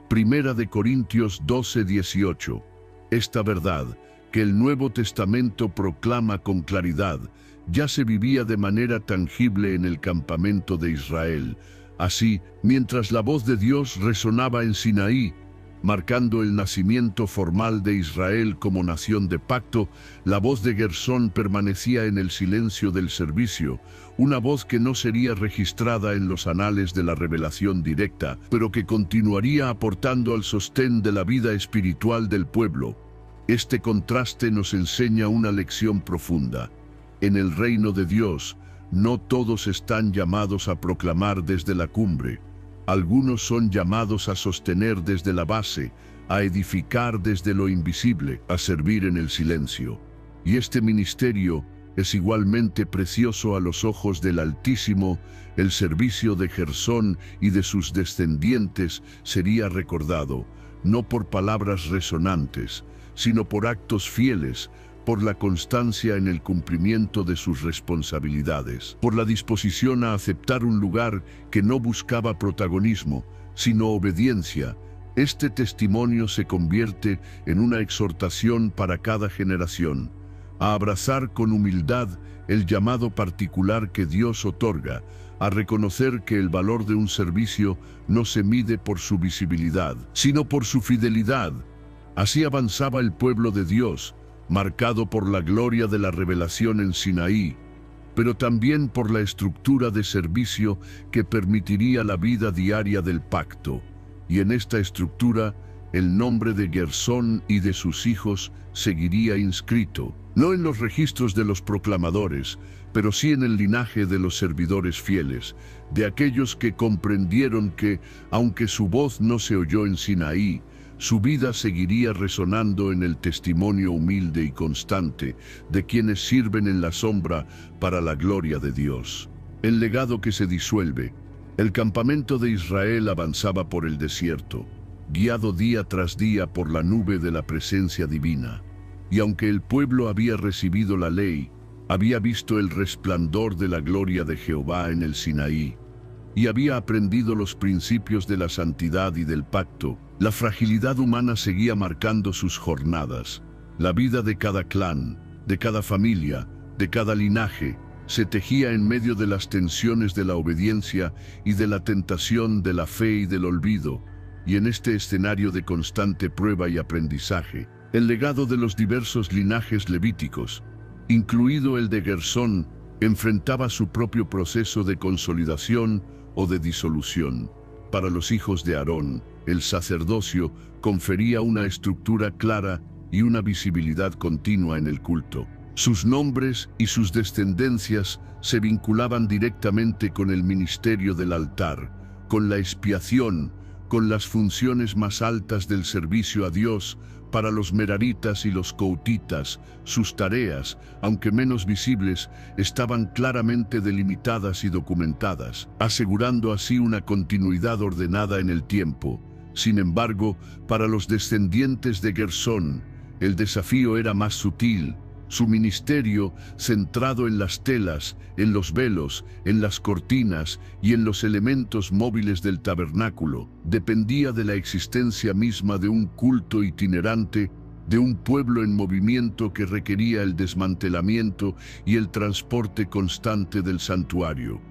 Primera de Corintios 12:18. Esta verdad, que el Nuevo Testamento proclama con claridad, ya se vivía de manera tangible en el campamento de Israel. Así, mientras la voz de Dios resonaba en Sinaí, marcando el nacimiento formal de Israel como nación de pacto, la voz de Gersón permanecía en el silencio del servicio, una voz que no sería registrada en los anales de la revelación directa, pero que continuaría aportando al sostén de la vida espiritual del pueblo. Este contraste nos enseña una lección profunda. En el reino de Dios, no todos están llamados a proclamar desde la cumbre. Algunos son llamados a sostener desde la base, a edificar desde lo invisible, a servir en el silencio. Y este ministerio es igualmente precioso a los ojos del Altísimo. El servicio de Gersón y de sus descendientes sería recordado, no por palabras resonantes, sino por actos fieles, por la constancia en el cumplimiento de sus responsabilidades, por la disposición a aceptar un lugar que no buscaba protagonismo, sino obediencia. Este testimonio se convierte en una exhortación para cada generación, a abrazar con humildad el llamado particular que Dios otorga, a reconocer que el valor de un servicio no se mide por su visibilidad, sino por su fidelidad. Así avanzaba el pueblo de Dios, marcado por la gloria de la revelación en Sinaí, pero también por la estructura de servicio que permitiría la vida diaria del pacto. Y en esta estructura, el nombre de Gersón y de sus hijos seguiría inscrito, no en los registros de los proclamadores, pero sí en el linaje de los servidores fieles, de aquellos que comprendieron que, aunque su voz no se oyó en Sinaí, su vida seguiría resonando en el testimonio humilde y constante de quienes sirven en la sombra para la gloria de Dios. El legado que se disuelve. El campamento de Israel avanzaba por el desierto, guiado día tras día por la nube de la presencia divina. Y aunque el pueblo había recibido la ley, había visto el resplandor de la gloria de Jehová en el Sinaí, y había aprendido los principios de la santidad y del pacto, la fragilidad humana seguía marcando sus jornadas. La vida de cada clan, de cada familia, de cada linaje, se tejía en medio de las tensiones de la obediencia y de la tentación de la fe y del olvido, y en este escenario de constante prueba y aprendizaje, el legado de los diversos linajes levíticos, incluido el de Gersón, enfrentaba su propio proceso de consolidación o de disolución. Para los hijos de Aarón, el sacerdocio confería una estructura clara y una visibilidad continua en el culto. Sus nombres y sus descendencias se vinculaban directamente con el ministerio del altar, con la expiación, con las funciones más altas del servicio a Dios. Para los meraritas y los coatitas, sus tareas, aunque menos visibles, estaban claramente delimitadas y documentadas, asegurando así una continuidad ordenada en el tiempo. Sin embargo, para los descendientes de Gersón, el desafío era más sutil. Su ministerio, centrado en las telas, en los velos, en las cortinas y en los elementos móviles del tabernáculo, dependía de la existencia misma de un culto itinerante, de un pueblo en movimiento que requería el desmantelamiento y el transporte constante del santuario.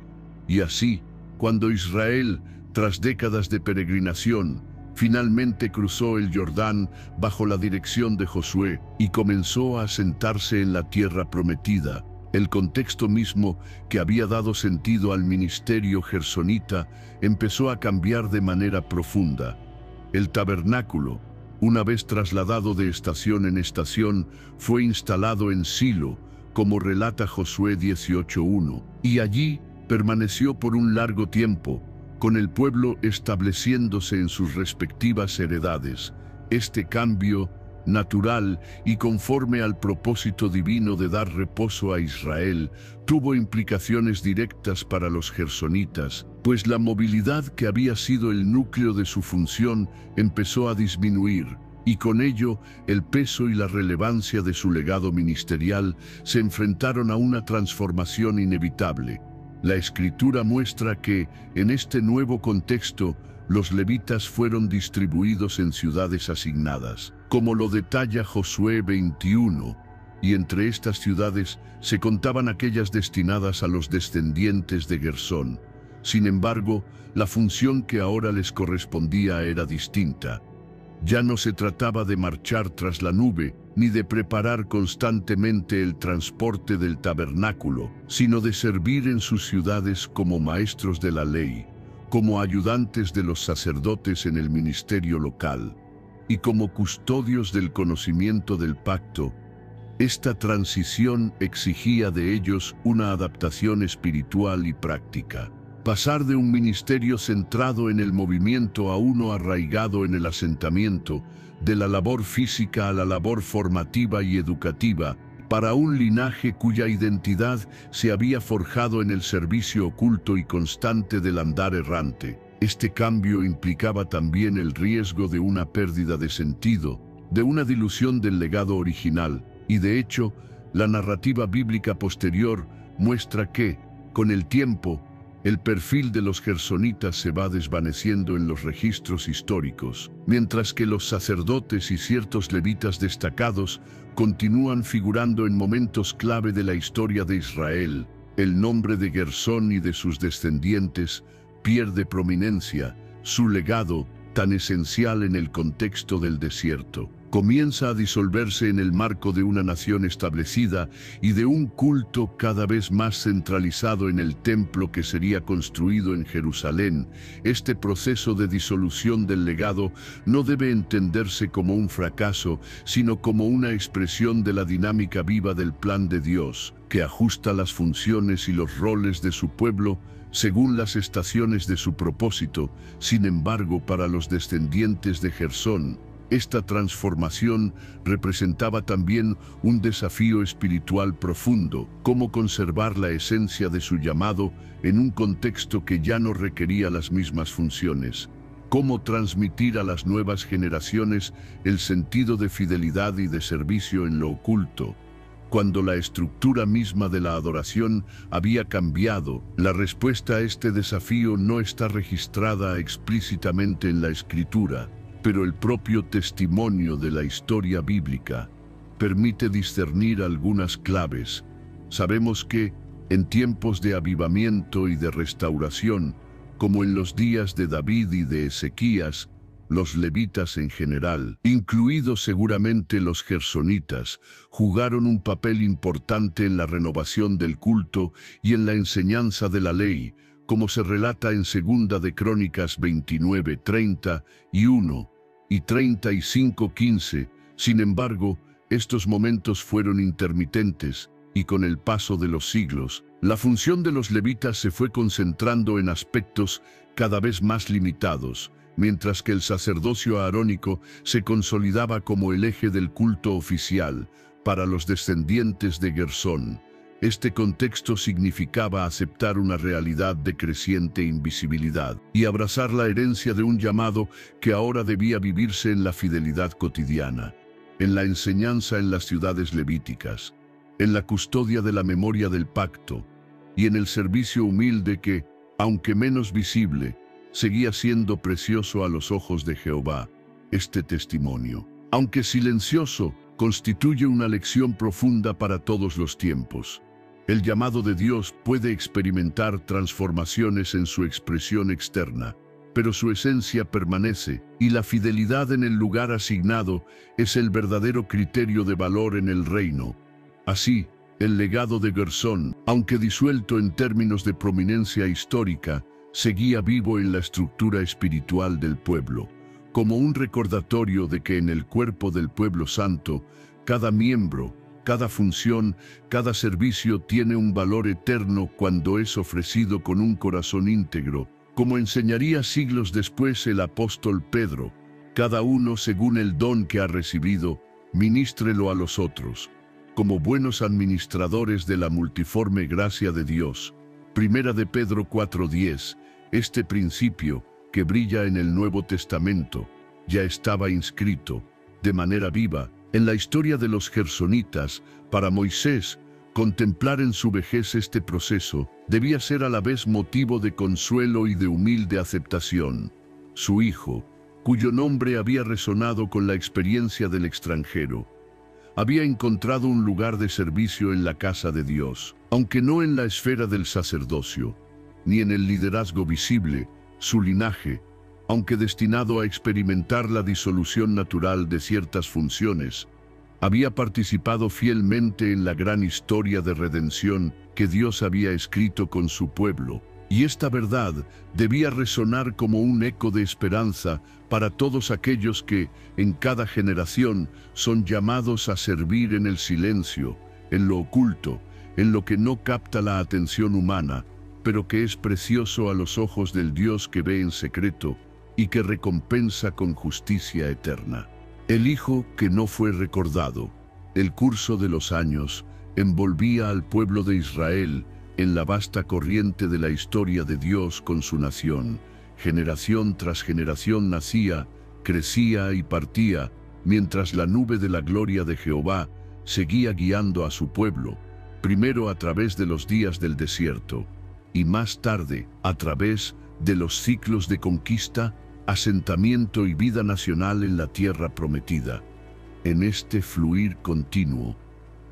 Y así, cuando Israel, tras décadas de peregrinación, finalmente cruzó el Jordán bajo la dirección de Josué y comenzó a asentarse en la tierra prometida, el contexto mismo que había dado sentido al ministerio gersonita empezó a cambiar de manera profunda. El tabernáculo, una vez trasladado de estación en estación, fue instalado en Silo, como relata Josué 18:1, y allí permaneció por un largo tiempo, con el pueblo estableciéndose en sus respectivas heredades. Este cambio, natural y conforme al propósito divino de dar reposo a Israel, tuvo implicaciones directas para los gersonitas, pues la movilidad que había sido el núcleo de su función empezó a disminuir, y con ello el peso y la relevancia de su legado ministerial se enfrentaron a una transformación inevitable. La Escritura muestra que, en este nuevo contexto, los levitas fueron distribuidos en ciudades asignadas, como lo detalla Josué 21, y entre estas ciudades se contaban aquellas destinadas a los descendientes de Gersón. Sin embargo, la función que ahora les correspondía era distinta. Ya no se trataba de marchar tras la nube, ni de preparar constantemente el transporte del tabernáculo, sino de servir en sus ciudades como maestros de la ley, como ayudantes de los sacerdotes en el ministerio local, y como custodios del conocimiento del pacto. Esta transición exigía de ellos una adaptación espiritual y práctica. Pasar de un ministerio centrado en el movimiento a uno arraigado en el asentamiento, de la labor física a la labor formativa y educativa, para un linaje cuya identidad se había forjado en el servicio oculto y constante del andar errante. Este cambio implicaba también el riesgo de una pérdida de sentido, de una dilución del legado original, y de hecho, la narrativa bíblica posterior muestra que, con el tiempo, el perfil de los gersonitas se va desvaneciendo en los registros históricos, mientras que los sacerdotes y ciertos levitas destacados continúan figurando en momentos clave de la historia de Israel. El nombre de Gersón y de sus descendientes pierde prominencia. Su legado, tan esencial en el contexto del desierto, comienza a disolverse en el marco de una nación establecida y de un culto cada vez más centralizado en el templo que sería construido en Jerusalén. Este proceso de disolución del legado no debe entenderse como un fracaso, sino como una expresión de la dinámica viva del plan de Dios, que ajusta las funciones y los roles de su pueblo según las estaciones de su propósito. Sin embargo, para los descendientes de Gersón, esta transformación representaba también un desafío espiritual profundo: cómo conservar la esencia de su llamado en un contexto que ya no requería las mismas funciones. Cómo transmitir a las nuevas generaciones el sentido de fidelidad y de servicio en lo oculto, cuando la estructura misma de la adoración había cambiado. La respuesta a este desafío no está registrada explícitamente en la Escritura, pero el propio testimonio de la historia bíblica permite discernir algunas claves. Sabemos que, en tiempos de avivamiento y de restauración, como en los días de David y de Ezequías, los levitas en general, incluidos seguramente los gersonitas, jugaron un papel importante en la renovación del culto y en la enseñanza de la ley, como se relata en Segunda de Crónicas 29:31 y 35:15. Sin embargo, estos momentos fueron intermitentes, y con el paso de los siglos, la función de los levitas se fue concentrando en aspectos cada vez más limitados, mientras que el sacerdocio arónico se consolidaba como el eje del culto oficial. Para los descendientes de Gersón, este contexto significaba aceptar una realidad de creciente invisibilidad y abrazar la herencia de un llamado que ahora debía vivirse en la fidelidad cotidiana, en la enseñanza en las ciudades levíticas, en la custodia de la memoria del pacto y en el servicio humilde que, aunque menos visible, seguía siendo precioso a los ojos de Jehová. Este testimonio, aunque silencioso, constituye una lección profunda para todos los tiempos. El llamado de Dios puede experimentar transformaciones en su expresión externa, pero su esencia permanece, y la fidelidad en el lugar asignado es el verdadero criterio de valor en el reino. Así, el legado de Gersón, aunque disuelto en términos de prominencia histórica, seguía vivo en la estructura espiritual del pueblo, como un recordatorio de que en el cuerpo del pueblo santo, cada miembro, Cada función, cada servicio tiene un valor eterno cuando es ofrecido con un corazón íntegro, como enseñaría siglos después el apóstol Pedro. Cada uno, según el don que ha recibido, ministrelo a los otros, como buenos administradores de la multiforme gracia de Dios. Primera de Pedro 4:10. Este principio, que brilla en el Nuevo Testamento, ya estaba inscrito, de manera viva, en la historia de los gersonitas. Para Moisés, contemplar en su vejez este proceso debía ser a la vez motivo de consuelo y de humilde aceptación. Su hijo, cuyo nombre había resonado con la experiencia del extranjero, había encontrado un lugar de servicio en la casa de Dios, aunque no en la esfera del sacerdocio, ni en el liderazgo visible. Su linaje, aunque destinado a experimentar la disolución natural de ciertas funciones, había participado fielmente en la gran historia de redención que Dios había escrito con su pueblo, y esta verdad debía resonar como un eco de esperanza para todos aquellos que, en cada generación, son llamados a servir en el silencio, en lo oculto, en lo que no capta la atención humana, pero que es precioso a los ojos del Dios que ve en secreto y que recompensa con justicia eterna. El Hijo que no fue recordado. El curso de los años envolvía al pueblo de Israel en la vasta corriente de la historia de Dios con su nación. Generación tras generación nacía, crecía y partía, mientras la nube de la gloria de Jehová seguía guiando a su pueblo, primero a través de los días del desierto, y más tarde a través de los ciclos de conquista, asentamiento y vida nacional en la tierra prometida. En este fluir continuo,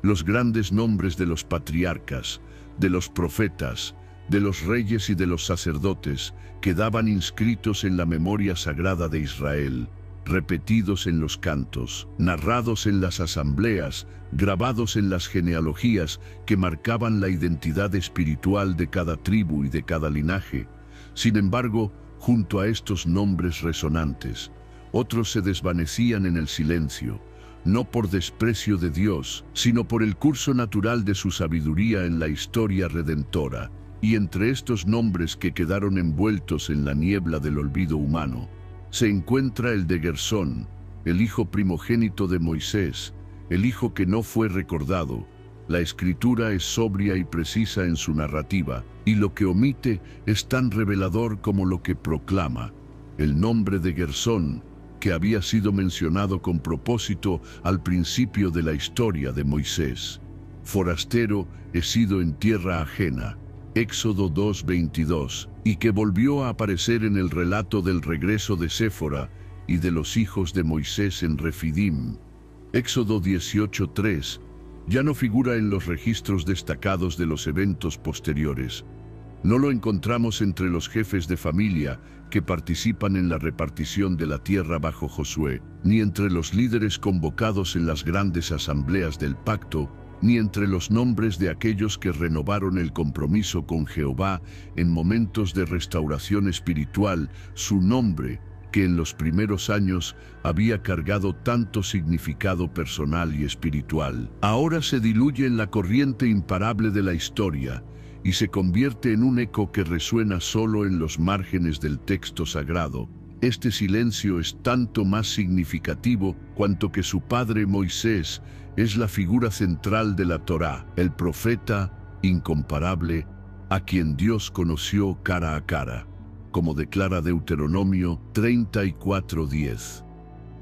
los grandes nombres de los patriarcas, de los profetas, de los reyes y de los sacerdotes quedaban inscritos en la memoria sagrada de Israel, repetidos en los cantos, narrados en las asambleas, grabados en las genealogías que marcaban la identidad espiritual de cada tribu y de cada linaje. Sin embargo, junto a estos nombres resonantes, otros se desvanecían en el silencio, no por desprecio de Dios, sino por el curso natural de su sabiduría en la historia redentora. Y entre estos nombres que quedaron envueltos en la niebla del olvido humano, se encuentra el de Gersón, el hijo primogénito de Moisés, el hijo que no fue recordado. La escritura es sobria y precisa en su narrativa, y lo que omite es tan revelador como lo que proclama. El nombre de Gersón, que había sido mencionado con propósito al principio de la historia de Moisés. Forastero he sido en tierra ajena, Éxodo 2:22, y que volvió a aparecer en el relato del regreso de Séfora y de los hijos de Moisés en Refidim. Éxodo 18:3, ya no figura en los registros destacados de los eventos posteriores. No lo encontramos entre los jefes de familia que participan en la repartición de la tierra bajo Josué, ni entre los líderes convocados en las grandes asambleas del pacto, ni entre los nombres de aquellos que renovaron el compromiso con Jehová en momentos de restauración espiritual. Su nombre, que en los primeros años había cargado tanto significado personal y espiritual, ahora se diluye en la corriente imparable de la historia y se convierte en un eco que resuena solo en los márgenes del texto sagrado. Este silencio es tanto más significativo cuanto que su padre Moisés es la figura central de la Torá, el profeta incomparable a quien Dios conoció cara a cara, como declara Deuteronomio 34:10.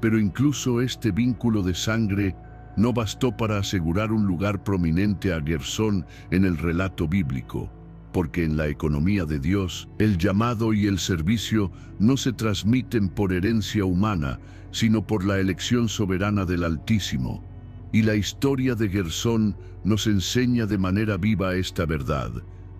Pero incluso este vínculo de sangre no bastó para asegurar un lugar prominente a Gersón en el relato bíblico, porque en la economía de Dios, el llamado y el servicio no se transmiten por herencia humana, sino por la elección soberana del Altísimo. Y la historia de Gersón nos enseña de manera viva esta verdad.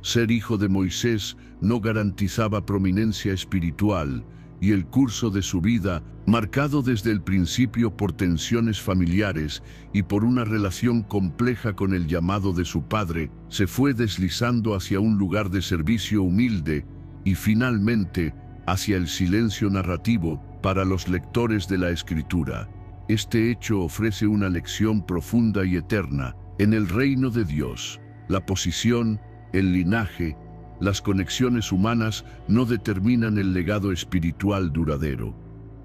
Ser hijo de Moisés no garantizaba prominencia espiritual, y el curso de su vida, marcado desde el principio por tensiones familiares y por una relación compleja con el llamado de su padre, se fue deslizando hacia un lugar de servicio humilde y finalmente hacia el silencio narrativo para los lectores de la Escritura. Este hecho ofrece una lección profunda y eterna. En el reino de Dios, la posición, el linaje, las conexiones humanas no determinan el legado espiritual duradero.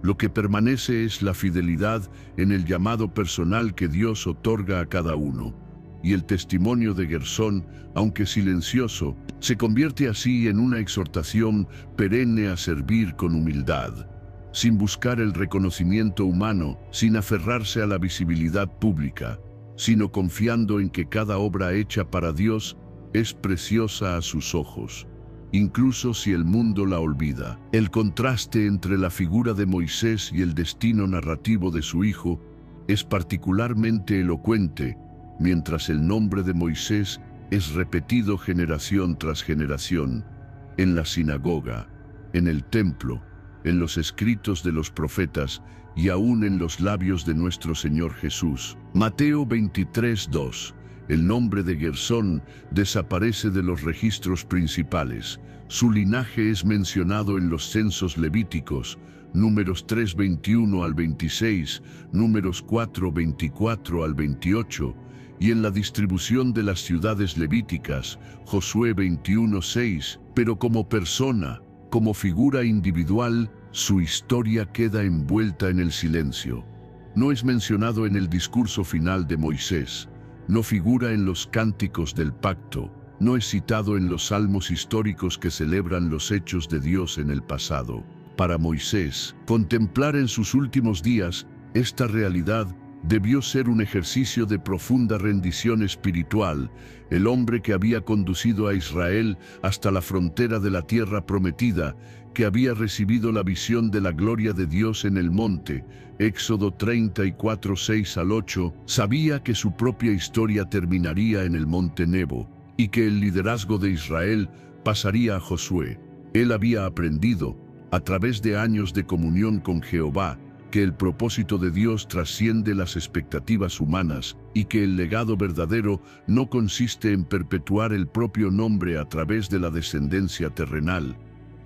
Lo que permanece es la fidelidad en el llamado personal que Dios otorga a cada uno. Y el testimonio de Gersón, aunque silencioso, se convierte así en una exhortación perenne a servir con humildad, sin buscar el reconocimiento humano, sin aferrarse a la visibilidad pública, sino confiando en que cada obra hecha para Dios es preciosa a sus ojos, incluso si el mundo la olvida. El contraste entre la figura de Moisés y el destino narrativo de su hijo es particularmente elocuente, mientras el nombre de Moisés es repetido generación tras generación, en la sinagoga, en el templo, en los escritos de los profetas y aún en los labios de nuestro Señor Jesús. Mateo 23:2. El nombre de Gersón desaparece de los registros principales. Su linaje es mencionado en los censos levíticos, Números 3:21 al 26, Números 4:24 al 28, y en la distribución de las ciudades levíticas, Josué 21:6, pero como persona, como figura individual, su historia queda envuelta en el silencio. No es mencionado en el discurso final de Moisés, no figura en los cánticos del pacto, no es citado en los salmos históricos que celebran los hechos de Dios en el pasado. Para Moisés, contemplar en sus últimos días esta realidad debió ser un ejercicio de profunda rendición espiritual. El hombre que había conducido a Israel hasta la frontera de la tierra prometida, que había recibido la visión de la gloria de Dios en el monte, Éxodo 34:6 al 8, sabía que su propia historia terminaría en el monte Nebo, y que el liderazgo de Israel pasaría a Josué. Él había aprendido, a través de años de comunión con Jehová, que el propósito de Dios trasciende las expectativas humanas y que el legado verdadero no consiste en perpetuar el propio nombre a través de la descendencia terrenal,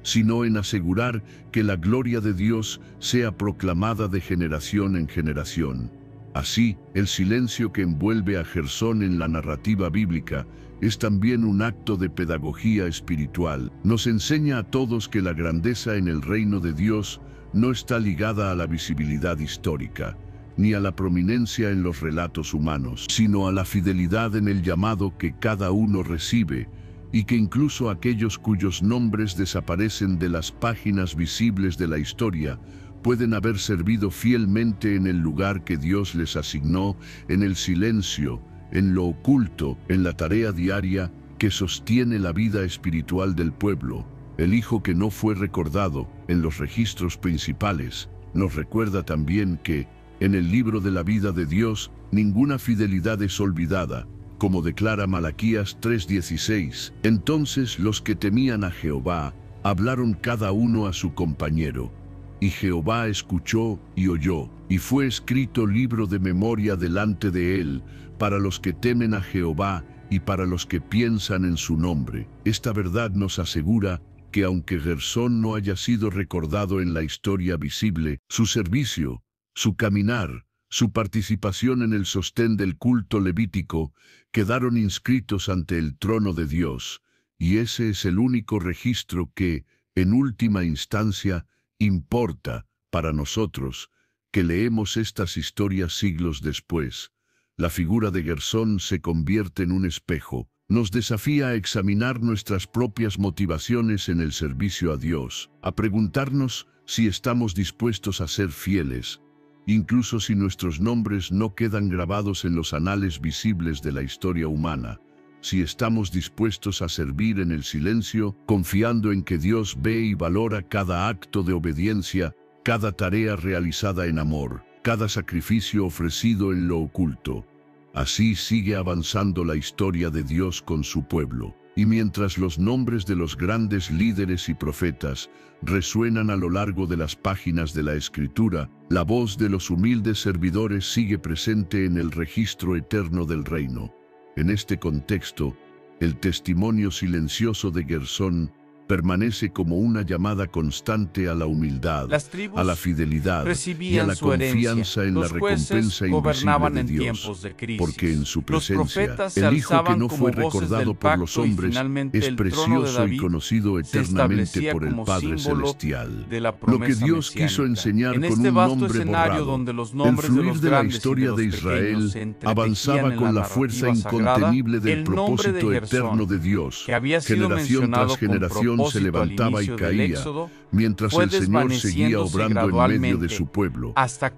sino en asegurar que la gloria de Dios sea proclamada de generación en generación. Así, el silencio que envuelve a Gersón en la narrativa bíblica es también un acto de pedagogía espiritual. Nos enseña a todos que la grandeza en el reino de Dios no está ligada a la visibilidad histórica, ni a la prominencia en los relatos humanos, sino a la fidelidad en el llamado que cada uno recibe, y que incluso aquellos cuyos nombres desaparecen de las páginas visibles de la historia pueden haber servido fielmente en el lugar que Dios les asignó, en el silencio, en lo oculto, en la tarea diaria que sostiene la vida espiritual del pueblo. El hijo que no fue recordado en los registros principales nos recuerda también que, en el libro de la vida de Dios, ninguna fidelidad es olvidada, como declara Malaquías 3:16. Entonces los que temían a Jehová hablaron cada uno a su compañero, y Jehová escuchó y oyó, y fue escrito libro de memoria delante de él, para los que temen a Jehová y para los que piensan en su nombre. Esta verdad nos asegura que aunque Gersón no haya sido recordado en la historia visible, su servicio, su caminar, su participación en el sostén del culto levítico quedaron inscritos ante el trono de Dios, y ese es el único registro que, en última instancia, importa para nosotros, que leemos estas historias siglos después. La figura de Gersón se convierte en un espejo. Nos desafía a examinar nuestras propias motivaciones en el servicio a Dios, a preguntarnos si estamos dispuestos a ser fieles, incluso si nuestros nombres no quedan grabados en los anales visibles de la historia humana, si estamos dispuestos a servir en el silencio, confiando en que Dios ve y valora cada acto de obediencia, cada tarea realizada en amor, cada sacrificio ofrecido en lo oculto. Así sigue avanzando la historia de Dios con su pueblo, y mientras los nombres de los grandes líderes y profetas resuenan a lo largo de las páginas de la Escritura, la voz de los humildes servidores sigue presente en el registro eterno del reino. En este contexto, el testimonio silencioso de Gersón permanece como una llamada constante a la humildad, Las tribus a la fidelidad y a recibían la su herencia. confianza en la Los jueces recompensa gobernaban invisible de en Dios, tiempos de crisis. porque en su Los presencia, profetas se el Hijo que alzaban no fue como voces recordado del por los pacto y hombres finalmente es el trono de precioso y David conocido se eternamente establecía por el como Padre símbolo Celestial. de la Lo que promesa Dios quiso mesiánica. enseñar En con este un vasto nombre escenario borrado, donde los el nombres de fluir los de la grandes y de historia los de pequeños Israel se entretejían avanzaba en con la la fuerza narrativa sagrada, incontenible del el nombre de propósito Gersón, eterno de Dios. que había sido Generación mencionado tras con generación se propósito al levantaba y inicio del caía, Éxodo, mientras fue el Señor seguía desvaneciéndose obrando en medio de gradualmente su pueblo. hasta Las tribus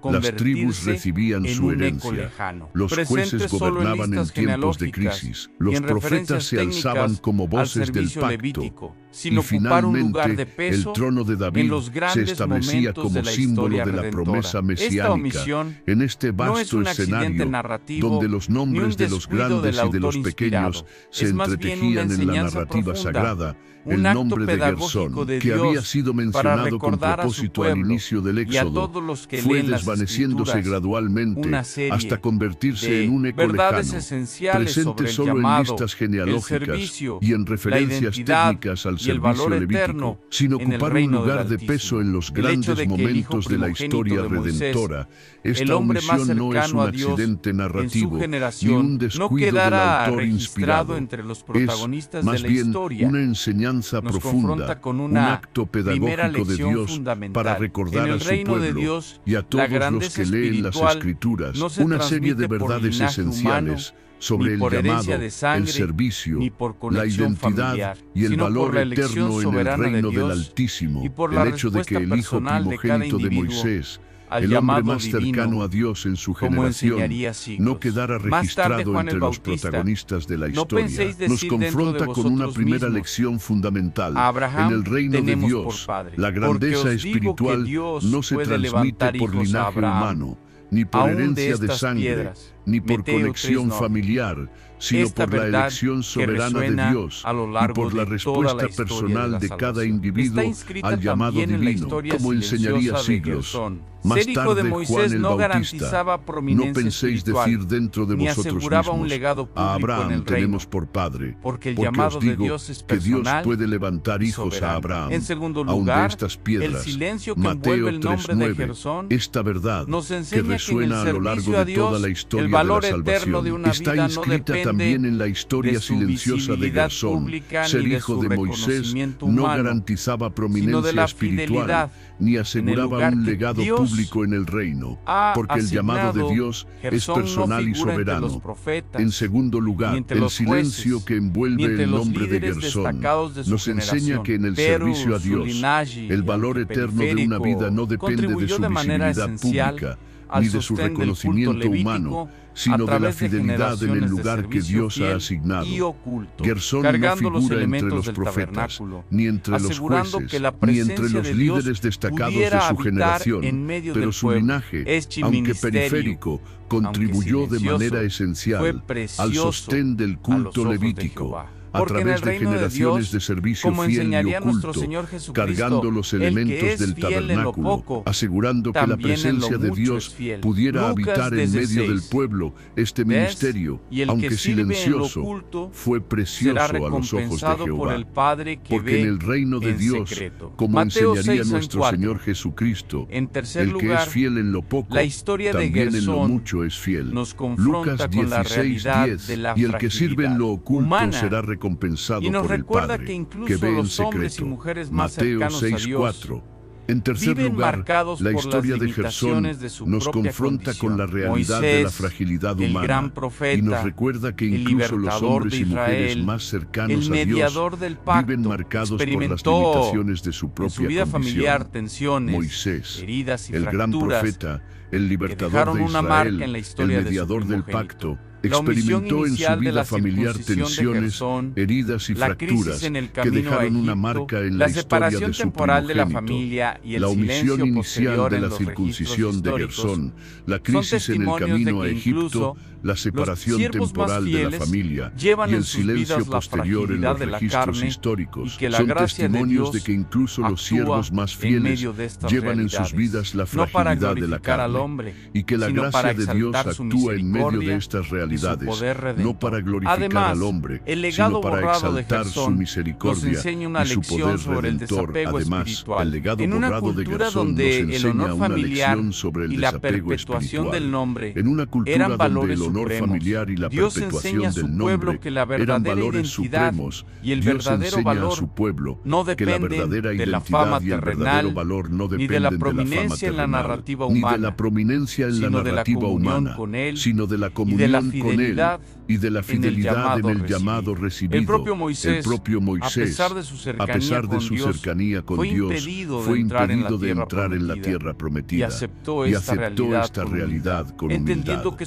convertirse recibían en su un eco herencia. lejano, Los presente jueces solo en gobernaban en listas tiempos de genealógicas crisis. y Los en profetas referencias se alzaban técnicas como al voces del servicio pacto. levítico, sin Y ocupar un lugar finalmente, de peso el trono de en David los se grandes establecía momentos como de la símbolo historia de la redentora. promesa Esta mesiánica omisión en este no es vasto un accidente escenario narrativo donde los ni un nombres de los descuido del grandes y de los autor pequeños inspirado. se Es más bien una entretejían en la enseñanza narrativa profunda, sagrada. un El acto nombre de pedagógico Gersón, de que había Dios sido para mencionado con recordar a su propósito al pueblo inicio del y a Éxodo, todos los que fue leen las desvaneciéndose Escrituras gradualmente una serie hasta convertirse de en un eco verdades lejano, esenciales presente sobre el solo en llamado, listas el genealógicas servicio, y en la referencias identidad técnicas al y el valor servicio eterno levítico, sin en el ocupar un reino del lugar de Altísimo. peso en los El hecho grandes de que el hijo momentos de la primogénito historia de Moisés, redentora. el Esta hombre más omisión no es un cercano a Dios accidente en narrativo, su ni generación, un no descuido del quedara autor registrado inspirado. entre los Es, protagonistas de más la bien, historia. una enseñanza Nos profunda, confronta con un una acto primera pedagógico de lección Dios fundamental. para recordar En el a su reino de pueblo Dios, y a la todos los grandeza que leen las espiritual Escrituras no se una serie de transmite por verdades linaje esenciales humano, sobre ni el por herencia llamado, de el sangre, servicio, ni por la conexión identidad familiar, y el sino por valor la elección eterno en el soberana de reino del Dios Altísimo. y por la El hecho de que respuesta el hijo personal de cada primogénito de individuo Moisés, al el hombre llamado más cercano divino, a Dios en su como generación, enseñaría siglos. no quedara Más tarde, registrado Juan el entre los Bautista, protagonistas de la no historia. penséis Nos decir dentro de confronta con una vosotros primera mismos, lección fundamental. a Abraham En el reino de tenemos por Dios, padre, la porque grandeza os digo que espiritual Dios no se puede transmite levantar por hijos a linaje Abraham, humano, ni por aún de herencia de estas sangre, piedras. ni por Mateo conexión 3:9. familiar, sino Esta por la verdad elección que soberana de resuena Dios a lo y largo por la de toda la respuesta historia personal la de cada salvación. individuo Está inscrita al llamado también en la divino, historia como enseñaría silenciosa de siglos. Gersón. Más Ser hijo de tarde, Moisés Juan el no Bautista, garantizaba no prominencia penséis espiritual, decir dentro de ni vosotros aseguraba un mismos, legado a público en Abraham el tenemos reino, por padre, porque el porque llamado os de digo Dios es que Dios personal puede levantar y hijos a soberano. Abraham, En segundo aun de lugar, estas el piedras. silencio que Mateo envuelve el nombre de 3:9. Gersón Esta verdad nos que enseña que en el resuena a lo largo servicio a de toda Dios la historia el de la valor eterno salvación de una está vida no inscrita depende también en la historia de su silenciosa de visibilidad Gersón. pública Ser ni de hijo su de Moisés reconocimiento no humano, garantizaba sino de prominencia la espiritual, fidelidad ni en el aseguraba lugar un que legado Dios público en el reino, ha porque el llamado de asignado. Dios es Gersón personal no y figura entre los soberano. profetas, En segundo ni lugar, entre el los silencio jueces, que ni envuelve entre el los nombre de líderes Gersón destacados de su nos enseña generación. que en el Pero servicio a su Dios, linaje, el valor aunque eterno de una vida no depende de contribuyó su de manera visibilidad esencial pública, al ni de su sostén del culto reconocimiento levítico humano, a sino de la través de fidelidad en el generaciones de lugar que servicio Dios ha fiel asignado. y oculto, Gersón no cargando los figura entre elementos los del profetas, tabernáculo, ni entre los asegurando jueces, que la ni entre presencia los de Dios líderes destacados de pudiera su habitar generación, en medio pero del su pueblo. linaje, Este aunque ministerio, periférico, contribuyó de silencioso, manera fue esencial precioso al sostén del a los culto ojos de levítico, Jehová. a Porque en través el de reino de generaciones Dios, de servicio como fiel y enseñaría nuestro oculto, Señor Jesucristo, cargando los el que elementos es del fiel en lo tabernáculo, poco, asegurando que la también en lo presencia de mucho Dios es fiel. pudiera Lucas habitar en medio del 16. pueblo. Este ¿Ves? ministerio, Y el que aunque sirve en lo silencioso, oculto fue precioso será a los ojos de recompensado por Jehová. el Padre que Porque ve en el reino de en Dios, secreto. como Mateo enseñaría 6:4. nuestro Señor Jesucristo, En tercer el que lugar, es fiel en lo poco, la historia de también en lo Gersón mucho es fiel. nos confronta Lucas con la 16:10, realidad de la y el que sirve en lo oculto humana, será recompensado y nos por el recuerda Padre, que incluso que ve en los hombres y secreto. mujeres más Mateo cercanos a Dios 6:4. En tercer viven lugar, marcados la por historia las de Gersón limitaciones de su nos propia confronta condición. con la realidad de la Moisés, fragilidad el humana gran profeta, y nos recuerda que el incluso los libertador hombres de y mujeres Israel, más cercanos el a Dios mediador del pacto, viven marcados por las experimentó limitaciones de su en propia su vida condición. familiar tensiones, Moisés, heridas y el gran fracturas profeta, el libertador dejaron de una marca Israel, en la el historia de su mediador del primogénito. pacto, La omisión experimentó en su inicial de vida la familiar circuncisión de tensiones, Gersón, heridas y la fracturas crisis en el que camino a dejaron una Egipto, marca en la la historia separación de su temporal de la primogénito. familia y el La omisión silencio inicial posterior de en la los circuncisión registros de históricos Gersón, la son crisis en el testimonios de camino a que Egipto, incluso la separación siervos más temporal de la fieles familia llevan y en el sus silencio vidas la posterior en fragilidad los de la registros carne históricos y que la son gracia de testimonios de Dios que incluso los actúa siervos más en fieles medio de estas llevan en sus realidades, vidas la no para fragilidad de la glorificar al carne hombre, y que la sino para gracia de Dios exaltar su actúa en medio de misericordia estas y su realidades, poder no redentor. para glorificar Además, al hombre, el legado sino para borrado de exaltar su Gersón nos misericordia enseña una y su lección poder sobre el redentor. desapego Además, espiritual. el legado En una borrado de cultura Gersón nos donde el enseña honor una familiar lección sobre el y la desapego perpetuación espiritual. del nombre En una cultura eran donde valores el honor supremos. familiar y la Dios perpetuación enseña a su del pueblo nombre que la eran verdadera valores identidad supremos. y el Dios verdadero enseña a valor su pueblo no que la dependen verdadera de la identidad fama y el verdadero terrenal, valor no ni de la dependen de la fama prominencia en la terrenal, narrativa ni de humana, la prominencia en la sino de la narrativa comunión humana, con Él sino de la y de la comunión con Él fidelidad y de la fidelidad en el llamado El recibido. propio Moisés, El propio Moisés, a pesar de su a pesar de su cercanía con fue Dios, impedido fue de entrar en la impedido de tierra entrar en la prometida tierra prometida y aceptó y esta esta realidad realidad con entendiendo humildad, que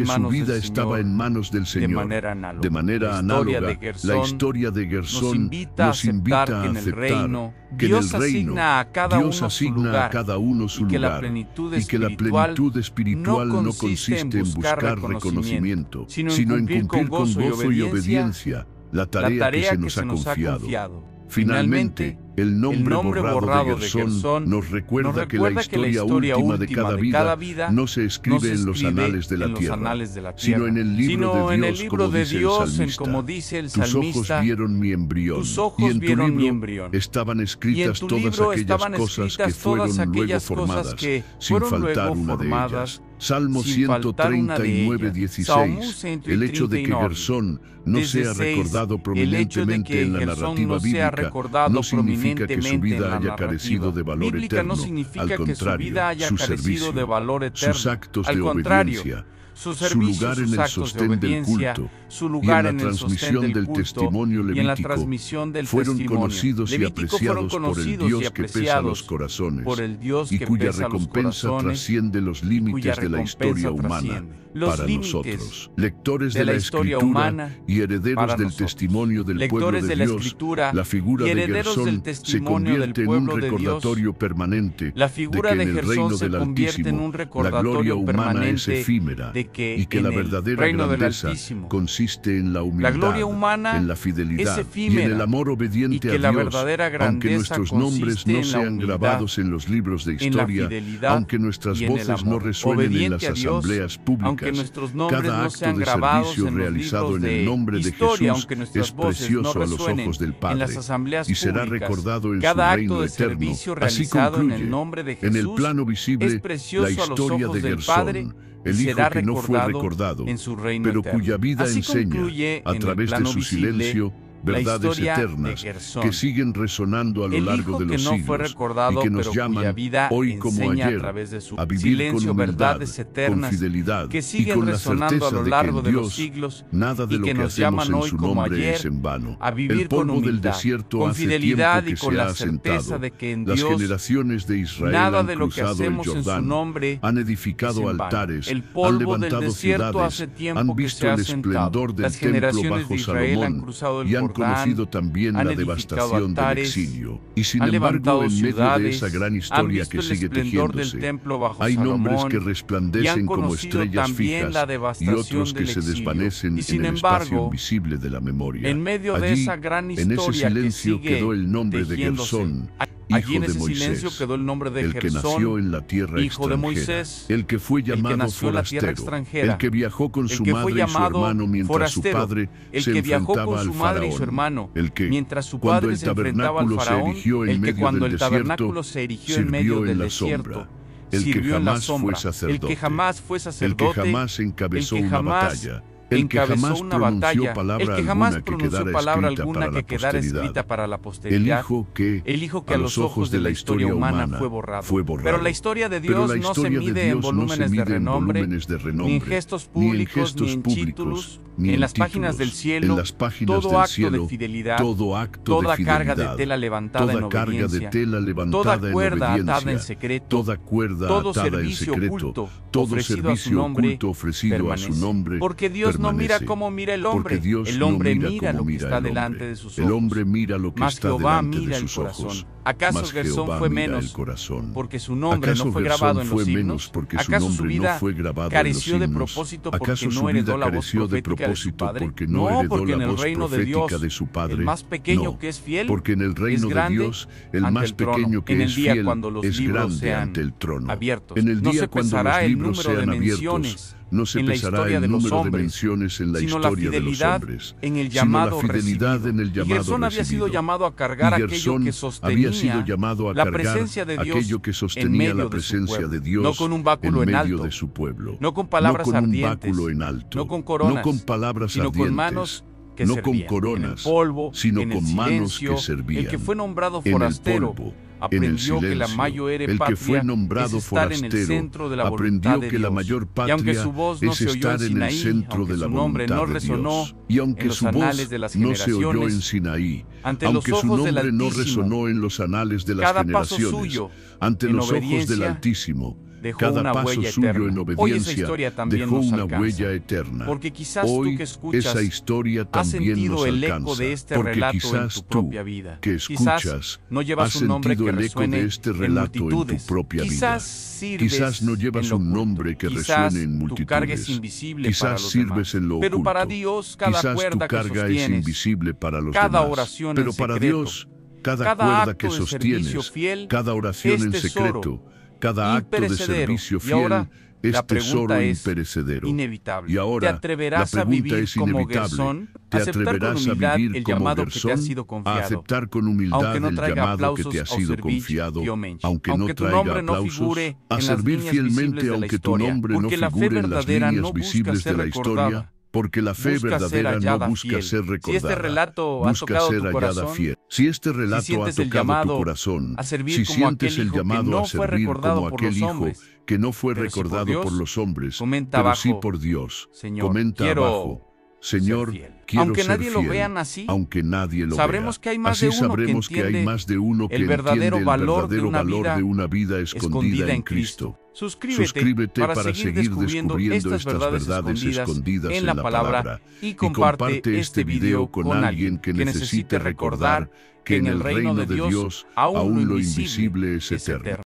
su vida estaba en manos del estaba Señor en manos del de Señor. manera análoga. De manera La historia análoga, de Gersón la historia de nos Gersón invita a aceptar que en el reino Dios asigna a cada uno su lugar y que la plenitud espiritual no consiste en buscar reconocimiento, sino en cumplir con gozo y obediencia la tarea que se nos ha confiado. Finalmente, el nombre borrado de Gersón nos recuerda que la historia última de cada vida no se escribe en los anales de la tierra, sino en el libro de Dios, como dice el salmista. Tus ojos vieron mi embrión, y en tu libro estaban escritas todas aquellas cosas que fueron luego formadas, sin faltar una de ellas. Salmo 139, 16. El hecho de que Gersón no sea recordado prominentemente en la narrativa bíblica no significa que su vida haya carecido de valor eterno. Al contrario, su servicio, sus actos de obediencia, su lugar en el sostén del culto y en la transmisión del testimonio levítico fueron conocidos y apreciados por el Dios que pesa los corazones y cuya recompensa trasciende los límites de la historia humana. Para nosotros, lectores de la Escritura y herederos del testimonio del pueblo de Dios, la figura de Gersón se convierte en un recordatorio permanente de que en el reino del Altísimo la gloria humana es efímera y que la verdadera grandeza consiste en la humildad, en la fidelidad y en el amor obediente a Dios, aunque nuestros nombres no sean grabados en los libros de historia, aunque nuestras voces no resuenen en las asambleas públicas. Cada acto de servicio realizado en el nombre de Jesús es precioso a los ojos del Padre y será recordado en su reino eterno. Así concluye, en el plano visible, la historia de Gersón, el hijo que no fue recordado, pero cuya vida enseña, a través de su silencio, verdades eternas que siguen resonando a lo largo de los siglos y que nos llaman hoy como ayer a vivir con humildad, con fidelidad y con la certeza de que en Dios nada de lo que hacemos en su nombre es en vano. El polvo del desierto hace tiempo que se ha asentado. Las generaciones de Israel han cruzado el Jordán, han edificado altares, han levantado ciudades, han visto el esplendor del templo bajo Salomón y han conocido también la devastación del exilio. Y sin embargo, en medio de esa gran historia que sigue tejiéndose, hay nombres que resplandecen como estrellas fijas y otros que se desvanecen en el espacio invisible de la memoria. Allí, en ese silencio quedó el nombre de Gersón, hijo de Moisés, el que nació en la tierra extranjera, el que fue llamado forastero, el que viajó con su madre y su hermano mientras su padre se enfrentaba al faraón, el que, cuando el tabernáculo se erigió en medio del desierto, sirvió en la sombra, el que jamás fue sacerdote, el que jamás encabezó una batalla, el que jamás pronunció palabra alguna que quedara escrita para la posteridad, el hijo que a los ojos de la historia humana fue borrado. Pero la historia de Dios no se mide en volúmenes de renombre, ni en gestos públicos, ni en títulos, en las páginas del cielo. Todo acto de fidelidad, toda carga de tela levantada en obediencia, toda cuerda atada en secreto, todo servicio oculto ofrecido a su nombre, porque Dios no mira como mira el hombre mira lo que está delante de sus ojos, mas Jehová mira el corazón. ¿Acaso Mas Gersón Jehová fue mira el menos corazón. porque su nombre no ¿Acaso fue Gersón grabado en fue los menos himnos? porque su ¿Acaso su nombre no vida fue grabado en los careció de himnos? propósito porque ¿Acaso su no heredó vida la voz careció de profética de su propósito padre? porque no heredó porque en la el voz reino de profética Dios, de su padre? el más pequeño No, que es fiel porque en el es reino de grande Dios, el ante más el trono. pequeño que En el es día fiel cuando los es libros grande sean ante el trono. abiertos, En el no día se cuando los pesará el libros número de sean abiertos, menciones no se en la pesará historia el de los número de hombres, menciones en la sino la historia de los fidelidad hombres, en el sino la llamado fidelidad recibido. en el Y llamado Gersón había sido recibido. llamado a cargar Y aquello Gersón que había sido sostenía llamado a la cargar presencia de Dios aquello que en sostenía medio la de su presencia pueblo, de Dios no con un báculo en en medio alto, de su pueblo, no con no palabras con un ardientes, báculo en alto, no con no coronas, con palabras sino con ardientes, manos que no servían, con coronas, en el polvo, sino en el con manos silencio. que servían. El que fue nombrado En el forastero polvo, en el aprendió que la silencio. mayor El que fue patria nombrado es estar en el forastero centro de la aprendió voluntad de que la Dios. mayor Y aunque patria su voz no es se oyó en estar en el Sinaí, centro aunque de la su nombre no voluntad de resonó Dios. Y aunque en los su anales voz de las no se oyó en generaciones, Sinaí, ante los aunque su ojos del nombre no Altísimo, resonó en los anales de las cada paso generaciones, suyo ante en los ojos del obediencia Altísimo, dejó cada una paso huella suyo eterna. en Hoy esa obediencia historia también dejó nos una alcanza, huella eterna. porque quizás tú Hoy que escuchas esa historia has también sentido nos el eco alcanza, de este porque relato en quizás tu tú propia vida. que Quizás escuchas no llevas has un nombre sentido que el eco resuene de este en relato en tu multitudes. propia vida. Quizás sirves Quizás no llevas en lo un oculto. nombre que Quizás resuene en tu carga es multitudes. invisible para Quizás los sirves demás. en lo Pero para oculto. Dios, cada Quizás tu cuerda que carga es sostienes, invisible para los cada demás. oración Pero en para secreto, Dios, cada cada cuerda acto que de servicio sostienes, fiel cada oración es en tesoro secreto, cada acto de imperecedero. servicio Y fiel ahora es la tesoro pregunta es imperecedero. inevitable. Y ¿Te ahora, atreverás la a pregunta vivir es como inevitable. Gersón? ¿Te Aceptar con atreverás a humildad vivir el como llamado que te ha Gersón? sido A confiado, aceptar con humildad aunque no el traiga llamado que aplausos te ha a sido servir confiado, fielmente, aunque no tu traiga nombre no aplausos, figure a en las servir líneas fielmente visibles de la aunque tu historia, nombre no porque la fe figure en las verdadera líneas no busca visibles ser de la historia, recordada, porque la fe busca ser verdadera no hallada busca fiel. ser Si recordada, este relato ha busca tocado ser tu hallada corazón, fiel. Si este relato ha sientes el tocado tu llamado corazón, a servir si como sientes aquel el hijo que llamado no a fue servir recordado como por aquel los hijo hombres, que no fue pero sí por recordado Dios, por los hombres, comenta pero sí abajo, por Dios, Señor, comenta quiero abajo, Señor, ser fiel. quiero Aunque ser nadie lo fiel, vean así, aunque nadie lo sabremos vea. que hay más Así de uno que sabremos que hay entiende más de uno que el verdadero entiende el valor de verdadero una valor vida de una vida escondida en Cristo. Suscríbete para seguir descubriendo estas verdades escondidas en la palabra y comparte este video con alguien que necesite recordar que en el reino de Dios aún lo invisible es eterno.